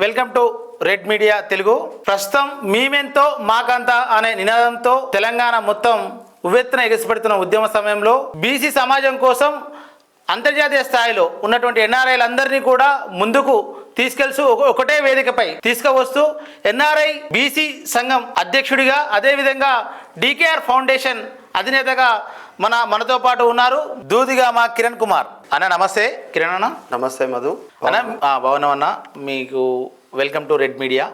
Welcome to red media Telugu. ప్రస్తుతం మీమెంతో మాకంతా అనే నినాదంతో తెలంగాణ మొత్తం ఉవ్వెత్తున ఎగసిపడుతున్న ఉద్యమ సమయంలో బీసీ సమాజం కోసం అంతర్జాతీయ స్థాయిలో ఉన్నటువంటి ఎన్ఆర్ఐలందరినీ కూడా ముందుకు తీసుకెళ్తూ ఒకటే వేదికపై తీసుకువస్తూ ఎన్ఆర్ఐ బీసీ సంఘం అధ్యక్షుడిగా, అదేవిధంగా డికేఆర్ ఫౌండేషన్ అధినేతగా మనతో పాటు ఉన్నారు దూదిగామ కిరణ్ కుమార్ అన్న. నమస్తే కిరణ్ అన్న. నమస్తే మధు అన్న. భవనం అన్న, మీకు welcome to red media.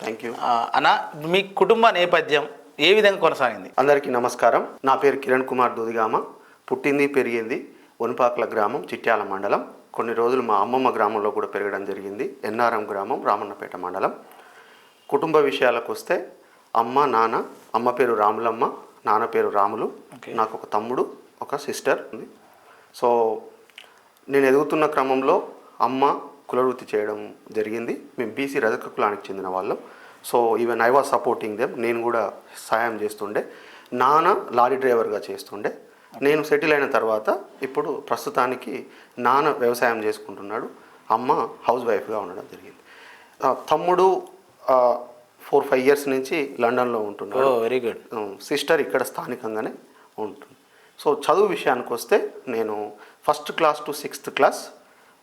Thank you అన్న. మీ కుటుంబ నేపథ్యం ఏ విధంగా కొనసాగింది? అందరికీ నమస్కారం. నా పేరు కిరణ్ కుమార్ దూదిగామ. పుట్టింది పెరిగింది వనపాకల గ్రామం, చిట్యాల మండలం. కొన్ని రోజులు మా అమ్మమ్మ గ్రామంలో కూడా పెరగడం జరిగింది. ఎన్ఆర్ఎం గ్రామం, రామన్నపేట మండలం. కుటుంబ విషయాలకు వస్తే అమ్మ నాన్న, అమ్మ పేరు రాములమ్మ, నాన్న పేరు రాములు. నాకు ఒక తమ్ముడు, ఒక సిస్టర్ ఉంది. సో నేను ఎదుగుతున్న క్రమంలో అమ్మ కులవృత్తి చేయడం జరిగింది. మేము బీసీ రజక కులానికి చెందిన వాళ్ళం. So even I was supporting them. నేను కూడా సహాయం చేస్తుండే. నాన్న లారీ డ్రైవర్గా చేస్తుండే. నేను సెటిల్ అయిన తర్వాత ఇప్పుడు ప్రస్తుతానికి నాన్న వ్యవసాయం చేసుకుంటున్నాడు, అమ్మ హౌస్ వైఫ్గా ఉండడం జరిగింది. తమ్ముడు 4-5 ఇయర్స్ నుంచి లండన్లో ఉంటున్నాడు. Very good. సిస్టర్ ఇక్కడ స్థానికంగానే ఉంటుంది. సో చదువు విషయానికి వస్తే నేను 1st class to 6th class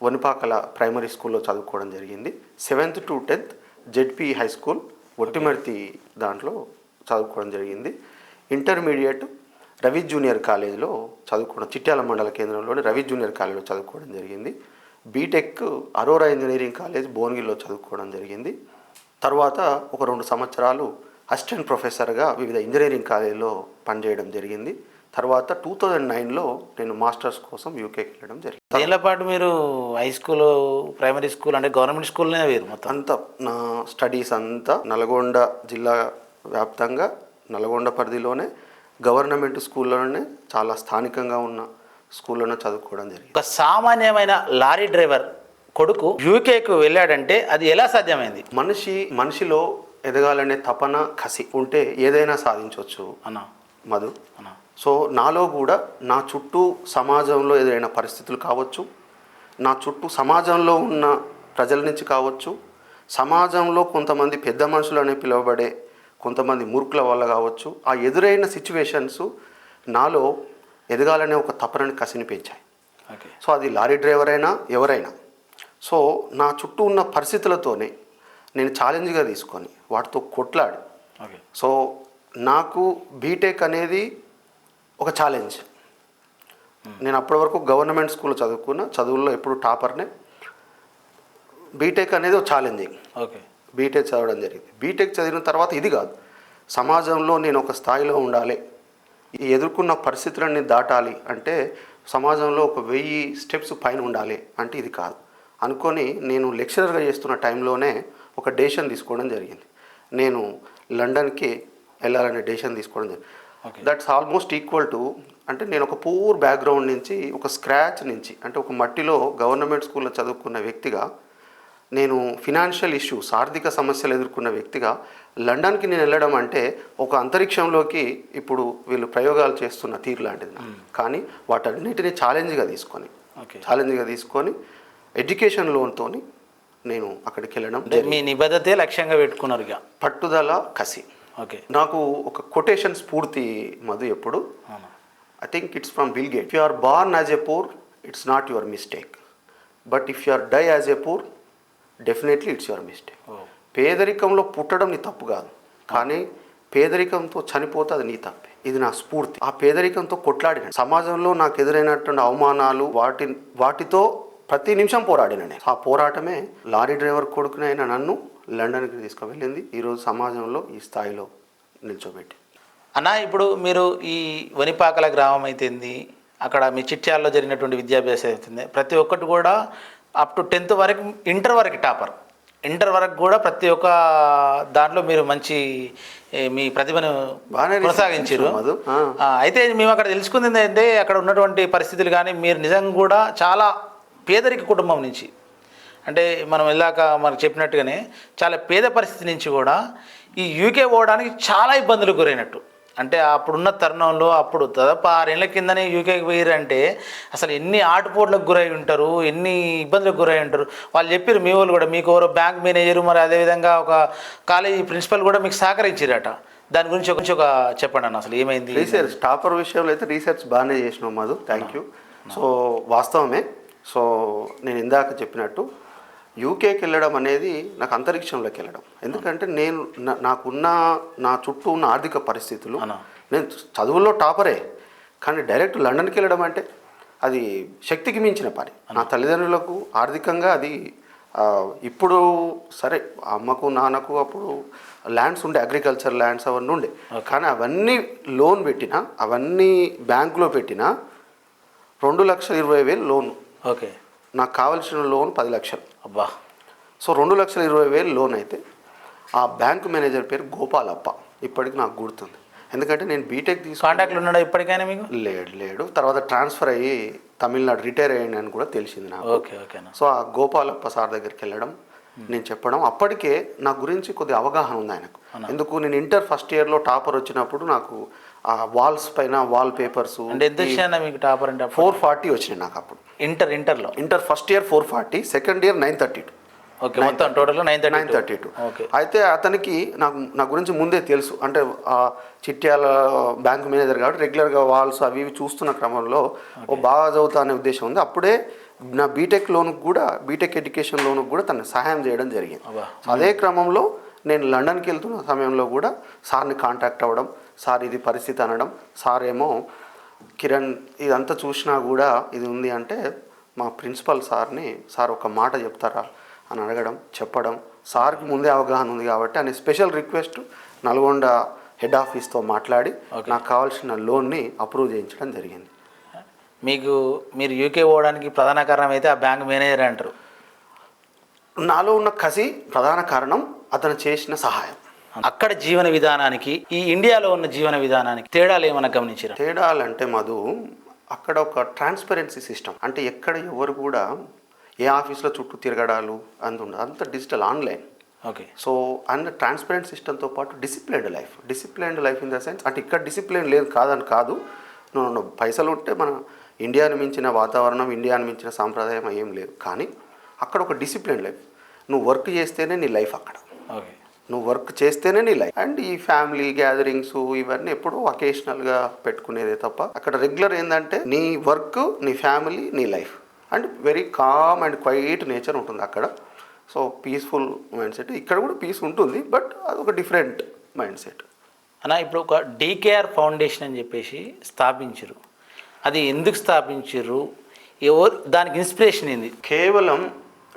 Vanipakala primary స్కూల్లో చదువుకోవడం జరిగింది. 7th to 10th ZP high school Ottimarthi దాంట్లో చదువుకోవడం జరిగింది. ఇంటర్మీడియట్ రవి జూనియర్ కాలేజీలో చదువుకోవడం, చిట్యాల మండల కేంద్రంలోని రవి జూనియర్ కాలేజీలో చదువుకోవడం జరిగింది. బీటెక్ అరోరా ఇంజనీరింగ్ కాలేజ్ భువనగిరిలో చదువుకోవడం జరిగింది. తర్వాత ఒక 2 సంవత్సరాలు అసిస్టెంట్ ప్రొఫెసర్గా వివిధ ఇంజనీరింగ్ కాలేజీలో పనిచేయడం జరిగింది. తర్వాత 2009లో నేను మాస్టర్స్ కోసం యూకేకి వెళ్ళడం జరిగింది. దీనిలో పాటు మీరు హై స్కూల్, ప్రైమరీ స్కూల్ అంటే గవర్నమెంట్ స్కూల్నే వేరు మొత్తం అంతా నా స్టడీస్ అంతా నల్గొండ జిల్లా వ్యాప్తంగా నల్గొండ పరిధిలోనే గవర్నమెంట్ స్కూల్లోనే చాలా స్థానికంగా ఉన్న స్కూల్లోనే చదువుకోవడం జరిగింది. ఒక సామాన్యమైన లారీ డ్రైవర్ కొడుకు యూకేకు వెళ్ళాడంటే అది ఎలా సాధ్యమైంది? మనిషిలో ఎదగాలనే తపన, కసి ఉంటే ఏదైనా సాధించవచ్చు అన్న మధు. అన్న. సో నాలో కూడా నా చుట్టూ సమాజంలో ఎదురైన పరిస్థితులు కావచ్చు, నా చుట్టూ సమాజంలో ఉన్న ప్రజల నుంచి కావచ్చు, సమాజంలో కొంతమంది పెద్ద మనుషులు అనే పిలువబడే కొంతమంది మూర్ఖుల వల్ల కావచ్చు, ఆ ఎదురైన సిచ్యువేషన్స్ నాలో ఎదగాలనే ఒక తపనని, కసిని పెంచాయి. సో అది లారీ డ్రైవర్ అయినా ఎవరైనా. సో నా చుట్టూ ఉన్న పరిస్థితులతోనే నేను ఛాలెంజ్గా తీసుకొని వాటితో కొట్లాడి, సో నాకు బీటెక్ అనేది ఒక ఛాలెంజ్. నేను అప్పటి వరకు గవర్నమెంట్ స్కూల్లో చదువుకున్న, చదువుల్లో ఎప్పుడు టాపర్నే. బీటెక్ అనేది ఒక ఛాలెంజింగ్. బీటెక్ చదవడం జరిగింది. బీటెక్ చదివిన తర్వాత ఇది కాదు, సమాజంలో నేను ఒక స్థాయిలో ఉండాలి, ఈ ఎదుర్కొన్న పరిస్థితులన్నీ దాటాలి అంటే సమాజంలో ఒక 1000 స్టెప్స్ పైన ఉండాలి అంటే ఇది కాదు అనుకొని నేను లెక్చరర్గా చేస్తున్న టైంలోనే ఒక డెసిషన్ తీసుకోవడం జరిగింది. నేను లండన్కి వెళ్ళాలనే డెసిషన్ తీసుకోవడం జరిగింది. దట్స్ ఆల్మోస్ట్ ఈక్వల్ టు, అంటే నేను ఒక పూర్ బ్యాక్గ్రౌండ్ నుంచి, ఒక స్క్రాచ్ నుంచి, అంటే ఒక మట్టిలో గవర్నమెంట్ స్కూల్లో చదువుకున్న వ్యక్తిగా, నేను ఫినాన్షియల్ ఇష్యూస్, ఆర్థిక సమస్యలు ఎదుర్కొన్న వ్యక్తిగా లండన్కి నేను వెళ్ళడం అంటే ఒక అంతరిక్షంలోకి ఇప్పుడు వీళ్ళు ప్రయోగాలు చేస్తున్న తీరు లాంటిది. కానీ వాటన్నిటిని ఛాలెంజ్గా తీసుకొని ఎడ్యుకేషన్ లోన్తో నేను అక్కడికి వెళ్ళడం. మీ నిబద్ధతే లక్ష్యంగా పెట్టుకున్నారు, ఇక పట్టుదల, కసి. నాకు ఒక కొటేషన్ స్ఫూర్తి మధు ఎప్పుడు, I think it's from Bill Gates. If you are born as a poor, it's not your mistake, but if you are die as a poor, definitely it's your mistake. పేదరికంలో పుట్టడం నీ తప్పు కాదు, కానీ పేదరికంతో చనిపోతే అది నీ తప్పే. ఇది నా స్ఫూర్తి. ఆ పేదరికంతో కొట్లాడిన, సమాజంలో నాకు ఎదురైనటువంటి అవమానాలు, వాటితో ప్రతి నిమిషం పోరాడిన నేను. ఆ పోరాటమే లారీ డ్రైవర్ కొడుకునైనా నన్ను లండన్కి తీసుకువెళ్ళింది, ఈరోజు సమాజంలో ఈ స్థాయిలో నిల్చోబెట్టి. అన్న, ఇప్పుడు మీరు ఈ వనిపాకల గ్రామం అయితేంది, అక్కడ మీ చిట్యాలలో జరిగినటువంటి విద్యాభ్యాసం అవుతుంది, ప్రతి ఒక్కటి కూడా అప్ టు 10th వరకు, ఇంటర్ వరకు టాపర్. ఇంటర్ వరకు కూడా ప్రతి ఒక్క దాంట్లో మీరు మంచి మీ ప్రతిభను కొనసాగించారు. అయితే మేము అక్కడ తెలుసుకుంది ఏంటంటే, అక్కడ ఉన్నటువంటి పరిస్థితులు కానీ, మీరు నిజంగా కూడా చాలా పేదరిక కుటుంబం నుంచి, అంటే మనం వెళ్ళాక మనకు చెప్పినట్టుగానే చాలా పేద పరిస్థితి నుంచి కూడా ఈ యూకే పోవడానికి చాలా ఇబ్బందులు గురైనట్టు. అంటే అప్పుడున్న తరుణంలో అప్పుడు దాదాపు 6 ఏళ్ల కిందనే యూకేకి పోయారంటే అసలు ఎన్ని ఆటుపోట్లకు గురై ఉంటారు, ఎన్ని ఇబ్బందులకు గురై ఉంటారు. వాళ్ళు చెప్పారు మీ వాళ్ళు కూడా, మీకు ఎవరో బ్యాంక్ మేనేజరు, మరి అదేవిధంగా ఒక కాలేజీ ప్రిన్సిపల్ కూడా మీకు సహకరించారట. దాని గురించి ఒక చెప్పండి అన్న, అసలు ఏమైంది? రీసెర్చ్ టాపర్ విషయంలో అయితే రీసెర్చ్ బాగానే చేసినావు మధు, థ్యాంక్ యూ. సో వాస్తవమే. సో నేను ఇందాక చెప్పినట్టు యూకేకి వెళ్ళడం అనేది నాకు అంతరిక్షంలోకి వెళ్ళడం. ఎందుకంటే నేను నాకున్న నా చుట్టూ ఉన్న ఆర్థిక పరిస్థితులు, నేను చదువుల్లో టాపరే, కానీ డైరెక్ట్ లండన్కి వెళ్ళడం అంటే అది శక్తికి మించిన పని. నా తల్లిదండ్రులకు ఆర్థికంగా అది ఇప్పుడు సరే అమ్మకు నాన్నకు అప్పుడు ల్యాండ్స్ ఉండే, అగ్రికల్చర్ ల్యాండ్స్ అవన్నీ ఉండే, కానీ అవన్నీ లోన్ పెట్టినా, అవన్నీ బ్యాంకులో పెట్టినా 2,20,000 లోను. ఓకే. నాకు కావాల్సిన లోన్ 10 లక్షలు. అబ్బా. సో 2,20,000 లోన్ అయితే ఆ బ్యాంకు మేనేజర్ పేరు గోపాలప్ప, ఇప్పటికి నాకు గుర్తుంది. ఎందుకంటే నేను బీటెక్ కాంటాక్ట్లు ఉన్నాడా ఇప్పటికైనా మీకు? లేడు. తర్వాత ట్రాన్స్ఫర్ అయ్యి తమిళనాడు రిటైర్ అయ్యాను అని కూడా తెలిసింది నాకు. ఓకే. సో ఆ గోపాలప్ప సార్ దగ్గరికి వెళ్ళడం, నేను చెప్పడం, అప్పటికే నా గురించి కొద్దిగా అవగాహన ఉంది ఆయనకు. ఎందుకు, నేను ఇంటర్ ఫస్ట్ ఇయర్లో టాపర్ వచ్చినప్పుడు నాకు ఆ వాల్స్ పైన వాల్ పేపర్స్ ఎంత వచ్చినా మీకు టాపర్ అంటే 440 వచ్చినాయి నాకు అప్పుడు. Inter first year 440, second year 932. Okay, మొత్తం టోటల్ 932. అయితే అతనికి నా గురించి ముందే తెలుసు. అంటే చిట్యాల బ్యాంక్ మేనేజర్ కాబట్టి రెగ్యులర్గా వాల్స్ అవి ఇవి చూస్తున్న క్రమంలో బాగా చదువుతా అనే ఉద్దేశం ఉంది. అప్పుడే నా బీటెక్ లోన్కి కూడా, బీటెక్ ఎడ్యుకేషన్ లోన్కి కూడా తను సహాయం చేయడం జరిగింది. అదే క్రమంలో నేను లండన్కి వెళ్తున్న సమయంలో కూడా సార్ని కాంటాక్ట్ అవ్వడం, సార్ ఇది పరిస్థితి అనడం, సార్ ఏమో కిరణ్ ఇదంతా చూసినా కూడా ఇది ఉంది అంటే మా ప్రిన్సిపల్ సార్ని, సార్ ఒక మాట చెప్తారా అని అడగడం, చెప్పడం. సార్కి ముందే అవగాహన ఉంది కాబట్టి అని స్పెషల్ రిక్వెస్ట్ నల్గొండ హెడ్ ఆఫీస్తో మాట్లాడి నాకు కావాల్సిన లోన్ని అప్రూవ్ చేయించడం జరిగింది. మీరు యూకే పోవడానికి ప్రధాన కారణం అయితే ఆ బ్యాంక్ మేనేజర్ అంటారు. నాలో ఉన్న కసి ప్రధాన కారణం, అతను చేసిన సహాయం. అక్కడ జీవన విధానానికి ఈ ఇండియాలో ఉన్న జీవన విధానానికి తేడాలు ఏమైనా గమనించారా? తేడాలంటే మధు, అక్కడ ఒక ట్రాన్స్పరెన్సీ సిస్టమ్, అంటే ఎక్కడ ఎవరు కూడా ఏ ఆఫీస్లో చుట్టూ తిరగడాలు ఉండదు, అంత digital online. Okay. So and transparent సిస్టమ్తో పాటు disciplined life in the sense, అంటే ఇక్కడ డిసిప్లిన్ లేదు కాదని కాదు, పైసలు ఉంటే మన ఇండియాని మించిన వాతావరణం, ఇండియాని మించిన సాంప్రదాయం ఏం లేదు, కానీ అక్కడ ఒక డిసిప్లిన్ లైఫ్. నువ్వు వర్క్ చేస్తేనే నీ లైఫ్ అక్కడ. ఓకే. నువ్వు వర్క్ చేస్తేనే నీ లైఫ్. అండ్ ఈ ఫ్యామిలీ గ్యాదరింగ్స్ ఇవన్నీ ఎప్పుడూ అకేషనల్గా పెట్టుకునేదే తప్ప, అక్కడ రెగ్యులర్ ఏంటంటే నీ వర్క్, నీ ఫ్యామిలీ, నీ life. And very calm and quiet nature ఉంటుంది అక్కడ. So peaceful mind set. ఇక్కడ కూడా పీస్ ఉంటుంది, బట్ అదొక డిఫరెంట్ మైండ్ సెట్. అన్న, ఇప్పుడు ఒక డీకేఆర్ ఫౌండేషన్ అని చెప్పేసి స్థాపించారు. అది ఎందుకు స్థాపించారు? ఎవరు దానికి ఇన్స్పిరేషన్ ఏంది? కేవలం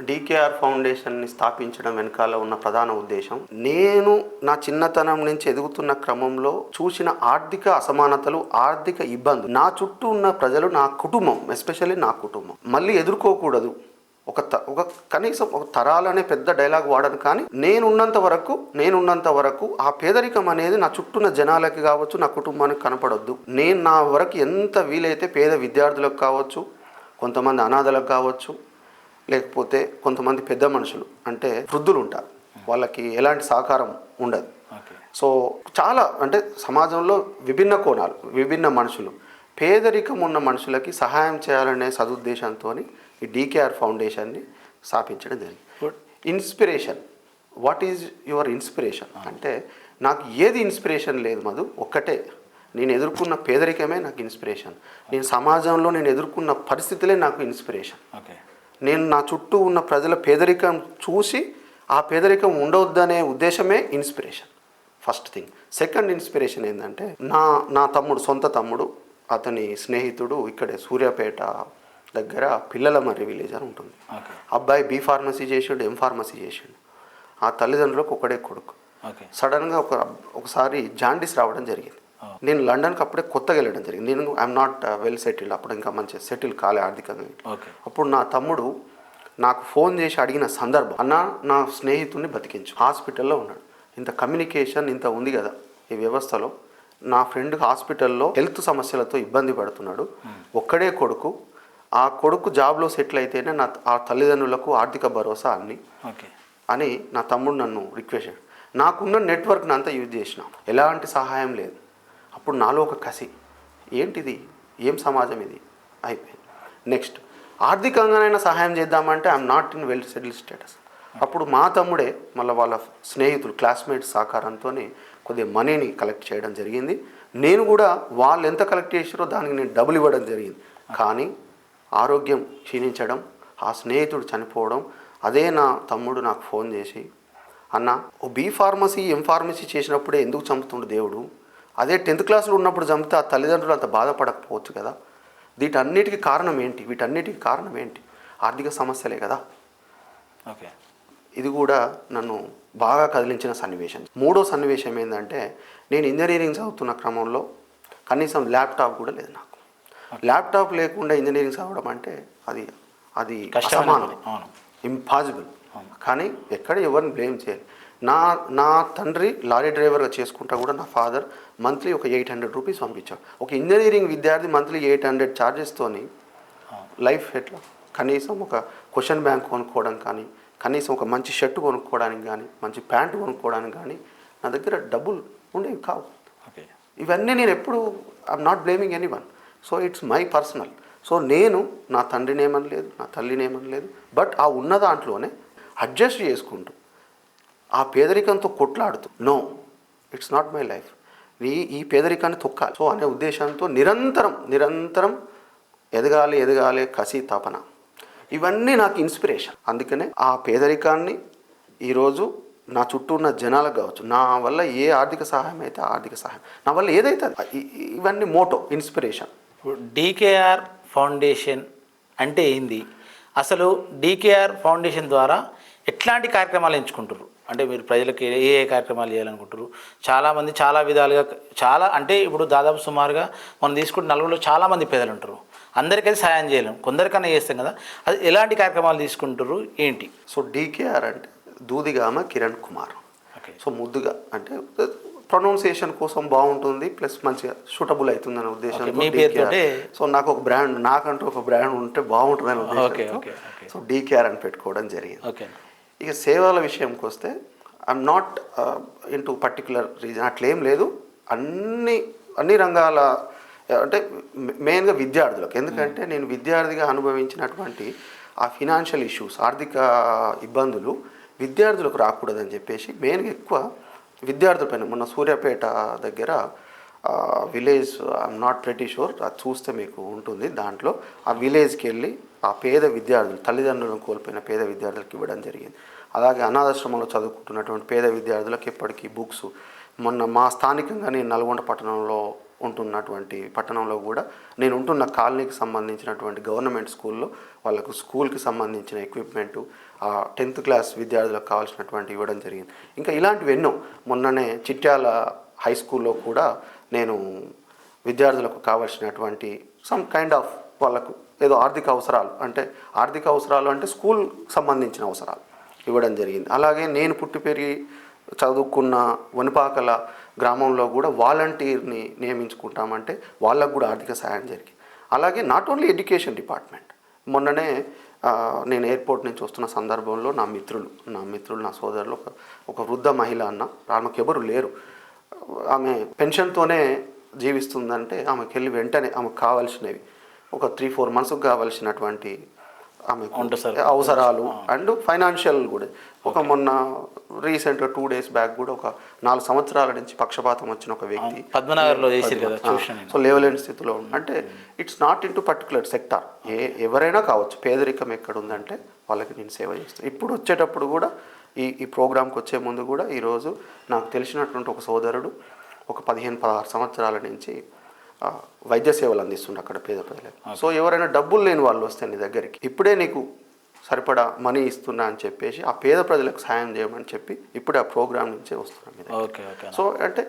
డీకేఆర్ ఫౌండేషన్ని స్థాపించడం వెనకాల ఉన్న ప్రధాన ఉద్దేశం, నేను నా చిన్నతనం నుంచి ఎదుగుతున్న క్రమంలో చూసిన ఆర్థిక అసమానతలు, ఆర్థిక ఇబ్బందులు నా చుట్టూ ఉన్న ప్రజలు, నా కుటుంబం, ఎస్పెషల్లీ నా కుటుంబం మళ్ళీ ఎదుర్కోకూడదు. ఒక కనీసం ఒక తరాలనే పెద్ద డైలాగ్ వాడను, కానీ నేనున్నంత వరకు ఆ పేదరికం అనేది నా చుట్టూన్న జనాలకి కావచ్చు, నా కుటుంబానికి కనపడొద్దు. నేను నా వరకు ఎంత వీలైతే పేద విద్యార్థులకు కావచ్చు, కొంతమంది అనాథలకు కావచ్చు, లేకపోతే కొంతమంది పెద్ద మనుషులు అంటే వృద్ధులు ఉంటారు, వాళ్ళకి ఎలాంటి సహకారం ఉండదు. సో చాలా అంటే సమాజంలో విభిన్న కోణాలు, విభిన్న మనుషులు, పేదరికం ఉన్న మనుషులకి సహాయం చేయాలనే సదుద్దేశంతో ఈ డీకేఆర్ ఫౌండేషన్ని స్థాపించడం జరిగింది. Inspiration, what is your inspiration అంటే, నాకు ఏది ఇన్స్పిరేషన్ లేదు మధు, ఒక్కటే, నేను ఎదుర్కొన్న పేదరికమే నాకు ఇన్స్పిరేషన్. నేను సమాజంలో నేను ఎదుర్కొన్న పరిస్థితులే నాకు ఇన్స్పిరేషన్. నేను నా చుట్టూ ఉన్న ప్రజల పేదరికం చూసి ఆ పేదరికం ఉండవద్దనే ఉద్దేశమే inspiration, first thing. Second inspiration ఏంటంటే, నా తమ్ముడు, సొంత తమ్ముడు, అతని స్నేహితుడు ఇక్కడే సూర్యాపేట దగ్గర పిల్లలమర్రి విలేజ్ అని ఉంటుంది. అబ్బాయి బీ ఫార్మసీ చేసిండు, ఎం ఫార్మసీ చేసిండు. ఆ తల్లిదండ్రులకు ఒకడే కొడుకు. సడన్గా ఒకసారి జాండీస్ రావడం జరిగింది. నేను లండన్కి అప్పుడే కొత్తగా వెళ్ళడం జరిగింది. నేను ఐఎమ్ నాట్ వెల్ సెటిల్డ్, అప్పుడు ఇంకా మంచిగా సెటిల్ కాలే ఆర్థికంగా. అప్పుడు నా తమ్ముడు నాకు ఫోన్ చేసి అడిగిన సందర్భం, అన్న నా స్నేహితుడిని బతికించు, హాస్పిటల్లో ఉన్నాడు, ఇంత కమ్యూనికేషన్ ఇంత ఉంది కదా ఈ వ్యవస్థలో, నా ఫ్రెండ్ హాస్పిటల్లో హెల్త్ సమస్యలతో ఇబ్బంది పడుతున్నాడు, ఒక్కడే కొడుకు, ఆ కొడుకు జాబ్లో సెటిల్ అయితేనే ఆ తల్లిదండ్రులకు ఆర్థిక భరోసా అని నా తమ్ముడు నన్ను రిక్వెస్ట్ చేశాడు. నాకున్న నెట్వర్క్ని అంతా యూజ్ చేసిన, ఎలాంటి సహాయం లేదు. అప్పుడు నాలో ఒక కసి, ఏంటిది, ఏం సమాజం ఇది అయిపోయింది. నెక్స్ట్ ఆర్థికంగానైనా సహాయం చేద్దామంటే I'm not in well settle status. అప్పుడు మా తమ్ముడే మళ్ళీ వాళ్ళ స్నేహితులు క్లాస్మేట్స్ సహకారంతో కొద్దిగా మనీని కలెక్ట్ చేయడం జరిగింది. నేను కూడా వాళ్ళు ఎంత కలెక్ట్ చేసారో దానికి నేను డబ్బులు ఇవ్వడం జరిగింది. కానీ ఆరోగ్యం క్షీణించడం, ఆ స్నేహితుడు చనిపోవడం, అదే నా తమ్ముడు నాకు ఫోన్ చేసి, అన్న O B pharmacy M pharmacy చేసినప్పుడే ఎందుకు చంపుతుండు దేవుడు, అదే 10th క్లాస్లో ఉన్నప్పుడు చంపితే ఆ తల్లిదండ్రులు అంత బాధపడకపోవచ్చు కదా, వీటన్నిటికీ కారణం ఏంటి, వీటన్నిటికీ కారణం ఏంటి, ఆర్థిక సమస్యలే కదా. ఓకే, ఇది కూడా నన్ను బాగా కదిలించిన సన్నివేశం. మూడో సన్నివేశం ఏంటంటే, నేను ఇంజనీరింగ్ చదువుతున్న క్రమంలో కనీసం ల్యాప్టాప్ కూడా లేదు నాకు. ల్యాప్టాప్ లేకుండా ఇంజనీరింగ్ చదవడం అంటే అది అసమానం, ఇంపాసిబుల్. కానీ ఎక్కడ ఎవరిని బ్లేమ్ చేయాలి. నా తండ్రి లారీ డ్రైవర్గా చేసుకుంటా కూడా నా ఫాదర్ మంత్లీ ఒక 800 రూపీస్ పంపించాడు. ఒక ఇంజనీరింగ్ విద్యార్థి మంత్లీ 800 ఛార్జెస్తోని లైఫ్ ఎట్లా? కనీసం ఒక క్వశ్చన్ బ్యాంక్ కొనుక్కోవడం కానీ, కనీసం ఒక మంచి షర్ట్ కొనుక్కోవడానికి కానీ, మంచి ప్యాంటు కొనుక్కోవడానికి కానీ నా దగ్గర డబ్బులు ఉండేవి కావు. ఓకే, ఇవన్నీ నేను ఎప్పుడు I'm not blaming any one. So it's my personal. So నేను నా తండ్రిని ఏమనలేదు, నా తల్లిని ఏమనలేదు. బట్ ఆ ఉన్న దాంట్లోనే అడ్జస్ట్ చేసుకుంటూ, ఆ పేదరికంతో కొట్లాడుతూ, no it's not my life, ఈ పేదరికాన్ని తొక్కాలి సో అనే ఉద్దేశంతో నిరంతరం ఎదగాలి కసి తపన, ఇవన్నీ నాకు ఇన్స్పిరేషన్. అందుకనే ఆ పేదరికాన్ని ఈరోజు నా చుట్టూ ఉన్న జనాలకు కావచ్చు, నా వల్ల ఏ ఆర్థిక సహాయం అయితే ఆర్థిక సహాయం, నా వల్ల ఏదైతే ఇవన్నీ మోటో ఇన్స్పిరేషన్. డీకేఆర్ ఫౌండేషన్ అంటే ఏంది, అసలు డీకేఆర్ ఫౌండేషన్ ద్వారా ఎట్లాంటి కార్యక్రమాలు ఎంచుకుంటారు? అంటే మీరు ప్రజలకు ఏ కార్యక్రమాలు చేయాలనుకుంటారు? చాలామంది చాలా విధాలుగా అంటే ఇప్పుడు దాదాపు సుమారుగా మనం తీసుకుంటే నలుగురిలో చాలామంది పేదలు ఉంటారు. అందరికైతే సాయం చేయలేం, కొందరికన్నా చేస్తాం కదా. అది ఎలాంటి కార్యక్రమాలు తీసుకుంటారు ఏంటి? సో డీకేఆర్ అంటే దూదిగామ కిరణ్ కుమార్. ఓకే, సో ముద్దుగా అంటే ప్రొనౌన్సియేషన్ కోసం బాగుంటుంది, ప్లస్ మంచిగా సూటబుల్ అవుతుంది అనే ఉద్దేశంతో. సో నాకు ఒక బ్రాండ్, నాకంటూ ఒక బ్రాండ్ ఉంటే బాగుంటుంది అనే ఉద్దేశంతో సో డీకేఆర్ అని పెట్టుకోవడం జరిగింది. ఓకే, ఇక సేవల విషయంకి వస్తే I'm naught into particular reason అట్లేం లేదు. అన్ని రంగాల అంటే మెయిన్గా విద్యార్థులకు, ఎందుకంటే నేను విద్యార్థిగా అనుభవించినటువంటి ఆ ఫినాన్షియల్ ఇష్యూస్, ఆర్థిక ఇబ్బందులు విద్యార్థులకు రాకూడదని చెప్పేసి మెయిన్గా ఎక్కువ విద్యార్థులపైన. మొన్న సూర్యాపేట దగ్గర village, I'm not pretty sure, అది చూస్తే మీకు ఉంటుంది. దాంట్లో ఆ విలేజ్కి వెళ్ళి ఆ పేద విద్యార్థులు, తల్లిదండ్రులను కోల్పోయిన పేద విద్యార్థులకు ఇవ్వడం జరిగింది. అలాగే అనాథాశ్రమంలో చదువుకుంటున్నటువంటి పేద విద్యార్థులకు ఎప్పటికీ బుక్స్. మొన్న మా స్థానికంగా నేను నల్గొండ పట్టణంలో కూడా నేను ఉంటున్న కాలనీకి సంబంధించినటువంటి గవర్నమెంట్ స్కూల్లో వాళ్ళకు స్కూల్కి సంబంధించిన ఎక్విప్మెంటు, 10th క్లాస్ విద్యార్థులకు కావాల్సినటువంటి ఇవ్వడం జరిగింది. ఇంకా ఇలాంటివి ఎన్నో. మొన్ననే చిట్యాల హై స్కూల్లో కూడా నేను విద్యార్థులకు కావాల్సినటువంటి సమ్ కైండ్ ఆఫ్ వాళ్ళకు ఏదో ఆర్థిక అవసరాలు అంటే స్కూల్ సంబంధించిన అవసరాలు ఇవ్వడం జరిగింది. అలాగే నేను పుట్టి పెరిగి చదువుకున్న వనిపాకల గ్రామంలో కూడా వాలంటీర్ని నియమించుకుంటామంటే వాళ్ళకు కూడా ఆర్థిక సహాయం జరిగింది. అలాగే నాట్ ఓన్లీ ఎడ్యుకేషన్ డిపార్ట్మెంట్. మొన్ననే నేను ఎయిర్పోర్ట్ నుంచి వస్తున్న సందర్భంలో నా మిత్రులు నా సోదరులు ఒక వృద్ధ మహిళ అన్న, ఆమెకు ఎవరు లేరు, ఆమె పెన్షన్తోనే జీవిస్తుందంటే ఆమెకు వెళ్ళి వెంటనే ఆమెకు కావాల్సినవి ఒక 3-4 మంత్స్కి కావాల్సినటువంటి ఆమె అవసరాలు అండ్ ఫైనాన్షియల్ కూడా మొన్న రీసెంట్గా 2 days బ్యాక్ కూడా ఒక 4 సంవత్సరాల నుంచి పక్షపాతం వచ్చిన ఒక వ్యక్తి పద్మనాభంలో సో లేవలేని స్థితిలో అంటే it's naught into particular sector, ఎవరైనా కావచ్చు. పేదరికం ఎక్కడ ఉందంటే వాళ్ళకి నేను సేవ చేస్తాను. ఇప్పుడు వచ్చేటప్పుడు కూడా ఈ ప్రోగ్రామ్కి వచ్చే ముందు కూడా ఈరోజు నాకు తెలిసినటువంటి ఒక సోదరుడు ఒక 15-16 సంవత్సరాల నుంచి వైద్య సేవలు అందిస్తుండే అక్కడ పేద ప్రజలకు. సో ఎవరైనా డబ్బులు లేని వాళ్ళు వస్తే నీ దగ్గరికి ఇప్పుడే నీకు సరిపడా మనీ ఇస్తున్నా అని చెప్పేసి ఆ పేద ప్రజలకు సాయం చేయమని చెప్పి ఇప్పుడే ఆ ప్రోగ్రామ్ నుంచే వస్తున్నాను. సో అంటే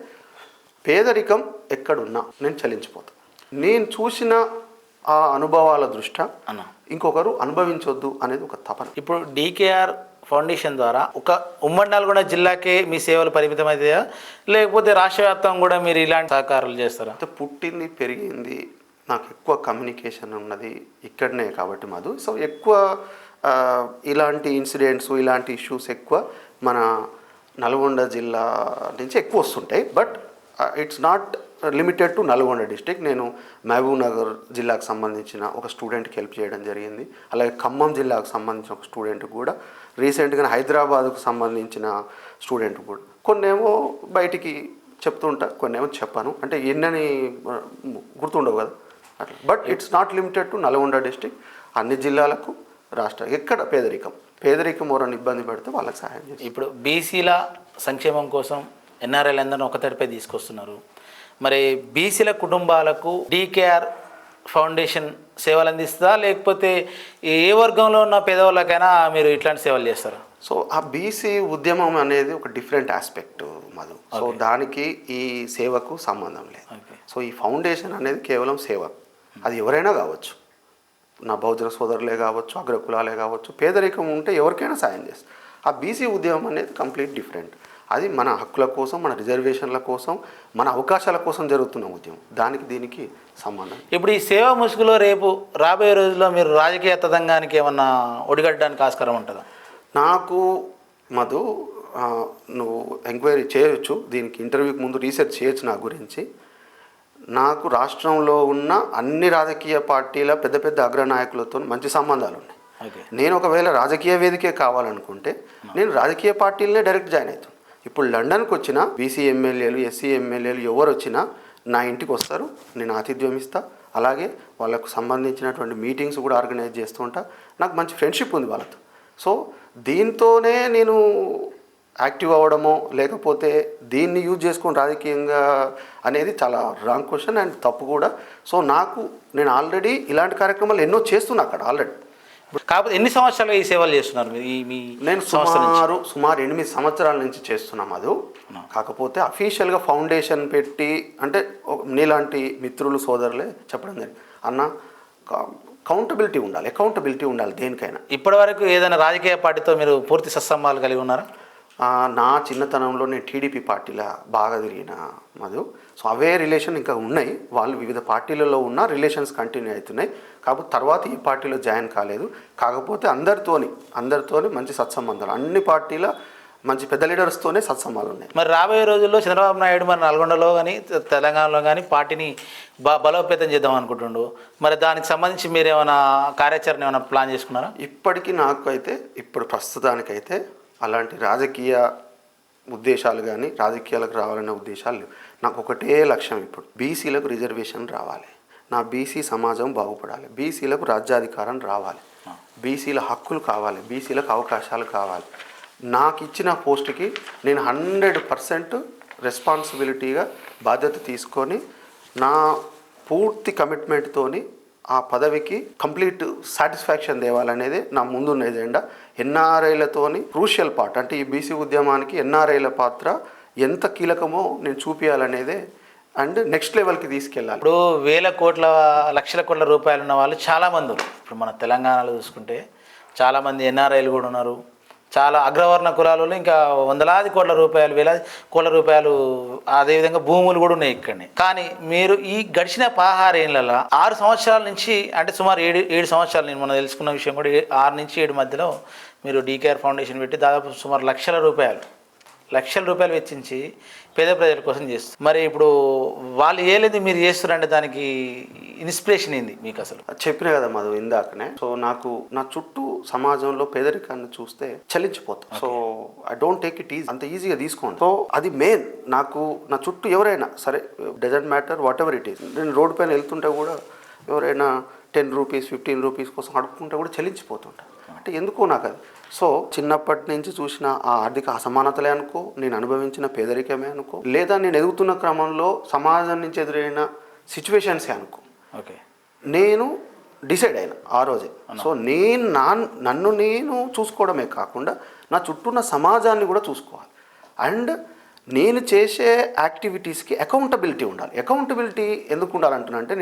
పేదరికం ఎక్కడున్నా నేను చలించిపోతాను. నేను చూసిన ఆ అనుభవాల దృష్ట్యా ఇంకొకరు అనుభవించొద్దు అనేది ఒక తపన. ఇప్పుడు డీకేఆర్ ఫౌండేషన్ ద్వారా ఒక ఉమ్మడి నల్గొండ జిల్లాకే మీ సేవలు పరిమితం అవుతాయా, లేకపోతే రాష్ట్ర వ్యాప్తంగా కూడా మీరు ఇలాంటి సహకారాలు చేస్తారా? పుట్టింది పెరిగింది నాకు ఎక్కువ కమ్యూనికేషన్ ఉన్నది ఇక్కడనే కాబట్టి మధు. సో ఎక్కువ ఇలాంటి ఇన్సిడెంట్స్, ఇలాంటి ఇష్యూస్ ఎక్కువ మన నల్గొండ జిల్లా నుంచి ఎక్కువ వస్తుంటాయి. But it's not limited to Nalgonda district. నేను మహబూబ్ నగర్ జిల్లాకు సంబంధించిన ఒక స్టూడెంట్కి హెల్ప్ చేయడం జరిగింది. అలాగే ఖమ్మం జిల్లాకు సంబంధించిన ఒక స్టూడెంట్ కూడా, రీసెంట్గా హైదరాబాద్కు సంబంధించిన స్టూడెంట్ కూడా. కొన్నేమో బయటికి చెప్తుంటా, కొన్నేమో చెప్పాను, అంటే ఎన్నని గుర్తుండవు కదా అట్లా. But it's not limited to Nalgonda district, అన్ని జిల్లాలకు, రాష్ట్ర ఎక్కడ పేదరికం ఎవరైనా ఇబ్బంది పెడితే వాళ్ళకి సహాయం చేసి. ఇప్పుడు బీసీల సంక్షేమం కోసం ఎన్ఆర్ఐలు అందరినీ ఒక తడిపై తీసుకొస్తున్నారు. మరి బీసీల కుటుంబాలకు డీకేఆర్ ఫౌండేషన్ సేవలు అందిస్తుందా, లేకపోతే ఏ వర్గంలో ఉన్న పేదవాళ్ళకైనా మీరు ఇట్లాంటి సేవలు చేస్తారా? సో ఆ బీసీ ఉద్యమం అనేది ఒక డిఫరెంట్ ఆస్పెక్ట్ మధు. సో దానికి ఈ సేవకు సంబంధం లేదు. సో ఈ ఫౌండేషన్ అనేది కేవలం సేవ, అది ఎవరైనా కావచ్చు, నా బహుజన సోదరులే కావచ్చు, అగ్రకులాలే కావచ్చు, పేదరికం ఉంటే ఎవరికైనా సాయం చేస్తారు. ఆ బీసీ ఉద్యమం అనేది కంప్లీట్ డిఫరెంట్. అది మన హక్కుల కోసం, మన రిజర్వేషన్ల కోసం, మన అవకాశాల కోసం జరుగుతున్న ఉద్యమం. దానికి దీనికి సంబంధం. ఇప్పుడు ఈ సేవా ముసుగులో రేపు రాబోయే రోజుల్లో మీరు రాజకీయ తతంగానికి ఏమన్నా ఒడిగట్టడానికి ఆస్కారం ఉంటుందా? నాకు మధు, నువ్వు ఎంక్వైరీ చేయొచ్చు, దీనికి ఇంటర్వ్యూకి ముందు రీసెర్చ్ చేయొచ్చు నా గురించి. నాకు రాష్ట్రంలో ఉన్న అన్ని రాజకీయ పార్టీల పెద్ద పెద్ద అగ్రనాయకులతో మంచి సంబంధాలు ఉన్నాయి. నేను ఒకవేళ రాజకీయ వేదికే కావాలనుకుంటే నేను రాజకీయ పార్టీలనే డైరెక్ట్ జాయిన్ అవుతాను. ఇప్పుడు లండన్కి వచ్చిన బీసీ ఎమ్మెల్యేలు, ఎస్సీ ఎమ్మెల్యేలు ఎవరు వచ్చినా నా ఇంటికి వస్తారు, నేను ఆతిథ్యం ఇస్తా. అలాగే వాళ్ళకు సంబంధించినటువంటి మీటింగ్స్ కూడా ఆర్గనైజ్ చేస్తూ ఉంటా. నాకు మంచి ఫ్రెండ్షిప్ ఉంది వాళ్ళతో. సో దీంతోనే నేను యాక్టివ్ అవ్వడమో లేకపోతే దీన్ని యూజ్ చేసుకొని రాజకీయంగా అనేది చాలా రాంగ్ క్వశ్చన్ అండ్ తప్పు కూడా. సో నేను ఆల్రెడీ ఇలాంటి కార్యక్రమాలు ఎన్నో చేస్తున్నా అక్కడ ఆల్రెడీ. కాకపోతే ఎన్ని సంవత్సరాలుగా ఈ సేవలు చేస్తున్నారు నేను సుమారు 8 సంవత్సరాల నుంచి చేస్తున్నాం అది. కాకపోతే అఫీషియల్గా ఫౌండేషన్ పెట్టి అంటే నీలాంటి మిత్రులు సోదరులే చెప్పడం జరిగింది, అన్న అకౌంటబిలిటీ ఉండాలి దేనికైనా. ఇప్పటి వరకు ఏదైనా రాజకీయ పార్టీతో మీరు పూర్తి సత్సంబాలు కలిగి ఉన్నారా? నా చిన్నతనంలో నేను టీడీపీ పార్టీలో బాగా తిరిగిన మధు. సో అవే రిలేషన్ ఇంకా ఉన్నాయి, వాళ్ళు వివిధ పార్టీలలో ఉన్న రిలేషన్స్ కంటిన్యూ అవుతున్నాయి. కాకపోతే తర్వాత ఈ పార్టీలో జాయిన్ కాలేదు. కాకపోతే అందరితోని మంచి సత్సంబంధాలు, అన్ని పార్టీల మంచి పెద్ద లీడర్స్తోనే సత్సంబంధాలు ఉన్నాయి. మరి రాబోయే రోజుల్లో చంద్రబాబు నాయుడు మరి నల్గొండలో కానీ తెలంగాణలో కానీ పార్టీని బలోపేతం చేద్దాం అనుకుంటుండు. మరి దానికి సంబంధించి మీరు ఏమైనా కార్యాచరణ ఏమైనా ప్లాన్ చేసుకున్నారా? ఇప్పటికీ ఇప్పుడు ప్రస్తుతానికైతే అలాంటి రాజకీయ ఉద్దేశాలు కానీ రాజకీయాలకు రావాలనే ఉద్దేశాలు లేవు. నాకు ఒకటే లక్ష్యం, ఇప్పుడు బీసీలకు రిజర్వేషన్ రావాలి, నా బీసీ సమాజం బాగుపడాలి, బీసీలకు రాజ్యాధికారం రావాలి, బీసీల హక్కులు కావాలి, బీసీలకు అవకాశాలు కావాలి. నాకు ఇచ్చిన పోస్ట్కి నేను 100% రెస్పాన్సిబిలిటీగా బాధ్యత తీసుకొని నా పూర్తి కమిట్మెంట్తోని ఆ పదవికి కంప్లీట్ సాటిస్ఫాక్షన్ తేవాలనేది నా ముందున్న ఎజెండా. ఎన్ఆర్ఐలతోని క్రూషియల్ పార్ట్, అంటే ఈ బీసీ ఉద్యమానికి ఎన్ఆర్ఐల పాత్ర ఎంత కీలకమో నేను చూపించాలనేదే అండ్ నెక్స్ట్ లెవెల్కి తీసుకెళ్ళాలి. ఇప్పుడు లక్షల కోట్ల రూపాయలు ఉన్న వాళ్ళు చాలామంది ఉన్నారు. ఇప్పుడు మన తెలంగాణలో చూసుకుంటే చాలామంది ఎన్ఆర్ఐలు కూడా ఉన్నారు. చాలా అగ్రవర్ణ కులాలలో ఇంకా వందలాది కోట్ల రూపాయలు, వేలాది కోట్ల రూపాయలు, అదేవిధంగా భూములు కూడా ఉన్నాయి ఇక్కడనే. కానీ మీరు ఈ గడిచిన 16 ఏళ్ళలో 6 సంవత్సరాల నుంచి, అంటే సుమారు 7 సంవత్సరాలు, నేను మనం తెలుసుకున్న విషయం కూడా 6 నుంచి 7 మధ్యలో మీరు డీకేఆర్ ఫౌండేషన్ పెట్టి దాదాపు సుమారు లక్షల రూపాయలు వెచ్చించి పేద ప్రజల కోసం చేస్తారు. మరి ఇప్పుడు వాళ్ళు ఏలేదు మీరు చేస్తున్నారంటే దానికి ఇన్స్పిరేషన్ ఏంది మీకు అసలు? చెప్పినా కదా మధు ఇందాకనే. సో నాకు నా చుట్టూ సమాజంలో పేదరికాన్ని చూస్తే చలించిపోతాం. So I don't take it easy, అంత ఈజీగా తీసుకోండి. సో అది మెయిన్. నాకు నా చుట్టూ ఎవరైనా సరే, doesn't matter what ever it is. నేను రోడ్డు పైన వెళ్తుంటే కూడా ఎవరైనా 10 రూపీస్ 15 రూపీస్ కోసం అడుక్కుంటే కూడా చలించిపోతుంటా. అంటే ఎందుకో నాకు అది. సో చిన్నప్పటి నుంచి చూసిన ఆ ఆర్థిక అసమానతలే అనుకో, నేను అనుభవించిన పేదరికమే అనుకో, లేదా నేను ఎదుగుతున్న క్రమంలో సమాజం నుంచి ఎదురైన సిచ్యువేషన్సే అనుకో, నేను డిసైడ్ అయినా ఆ రోజే. సో నన్ను నేను చూసుకోవడమే కాకుండా నా చుట్టూ ఉన్న సమాజాన్ని కూడా చూసుకోవాలి. అండ్ నేను చేసే యాక్టివిటీస్కి అకౌంటబిలిటీ ఉండాలి. అకౌంటబిలిటీ ఎందుకు ఉండాలంటున్నా అంటే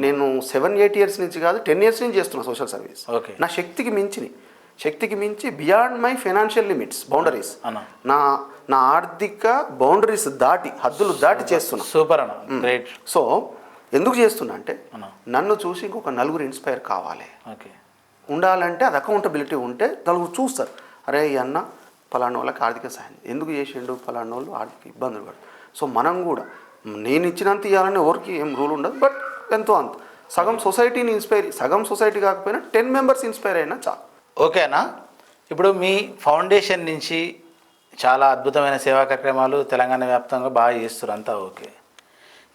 నేను 7-8 ఇయర్స్ నుంచి కాదు 10 ఇయర్స్ నుంచి చేస్తున్నా సోషల్ సర్వీస్. నా శక్తికి మించి beyond my financial limits, boundaries, నా ఆర్థిక బౌండరీస్ దాటి, హద్దులు దాటి చేస్తున్నా. సూపర్ అన్న, గ్రేట్. సో ఎందుకు చేస్తున్నా అంటే నన్ను చూసి ఇంకొక నలుగురు ఇన్స్పైర్ కావాలి ఉండాలంటే అది అకౌంటబిలిటీ ఉంటే నలుగురు చూస్తారు, అరే ఈ అన్న పలానా వాళ్ళకి ఆర్థిక సహాయం ఎందుకు చేసిండు, పలానా వాళ్ళు ఆర్థిక ఇబ్బందులు పడు. సో మనం కూడా నేను ఇచ్చినంత ఇవ్వాలని ఎవరికి ఏం రూల్ ఉండదు, బట్ ఎంతో అంత సగం సొసైటీని సగం సొసైటీ కాకపోయినా 10 మెంబర్స్ ఇన్స్పైర్ అయినా చాలు. ఓకేనా? ఇప్పుడు మీ ఫౌండేషన్ నుంచి చాలా అద్భుతమైన సేవా కార్యక్రమాలు తెలంగాణ వ్యాప్తంగా బాగా చేస్తారు, అంతా ఓకే.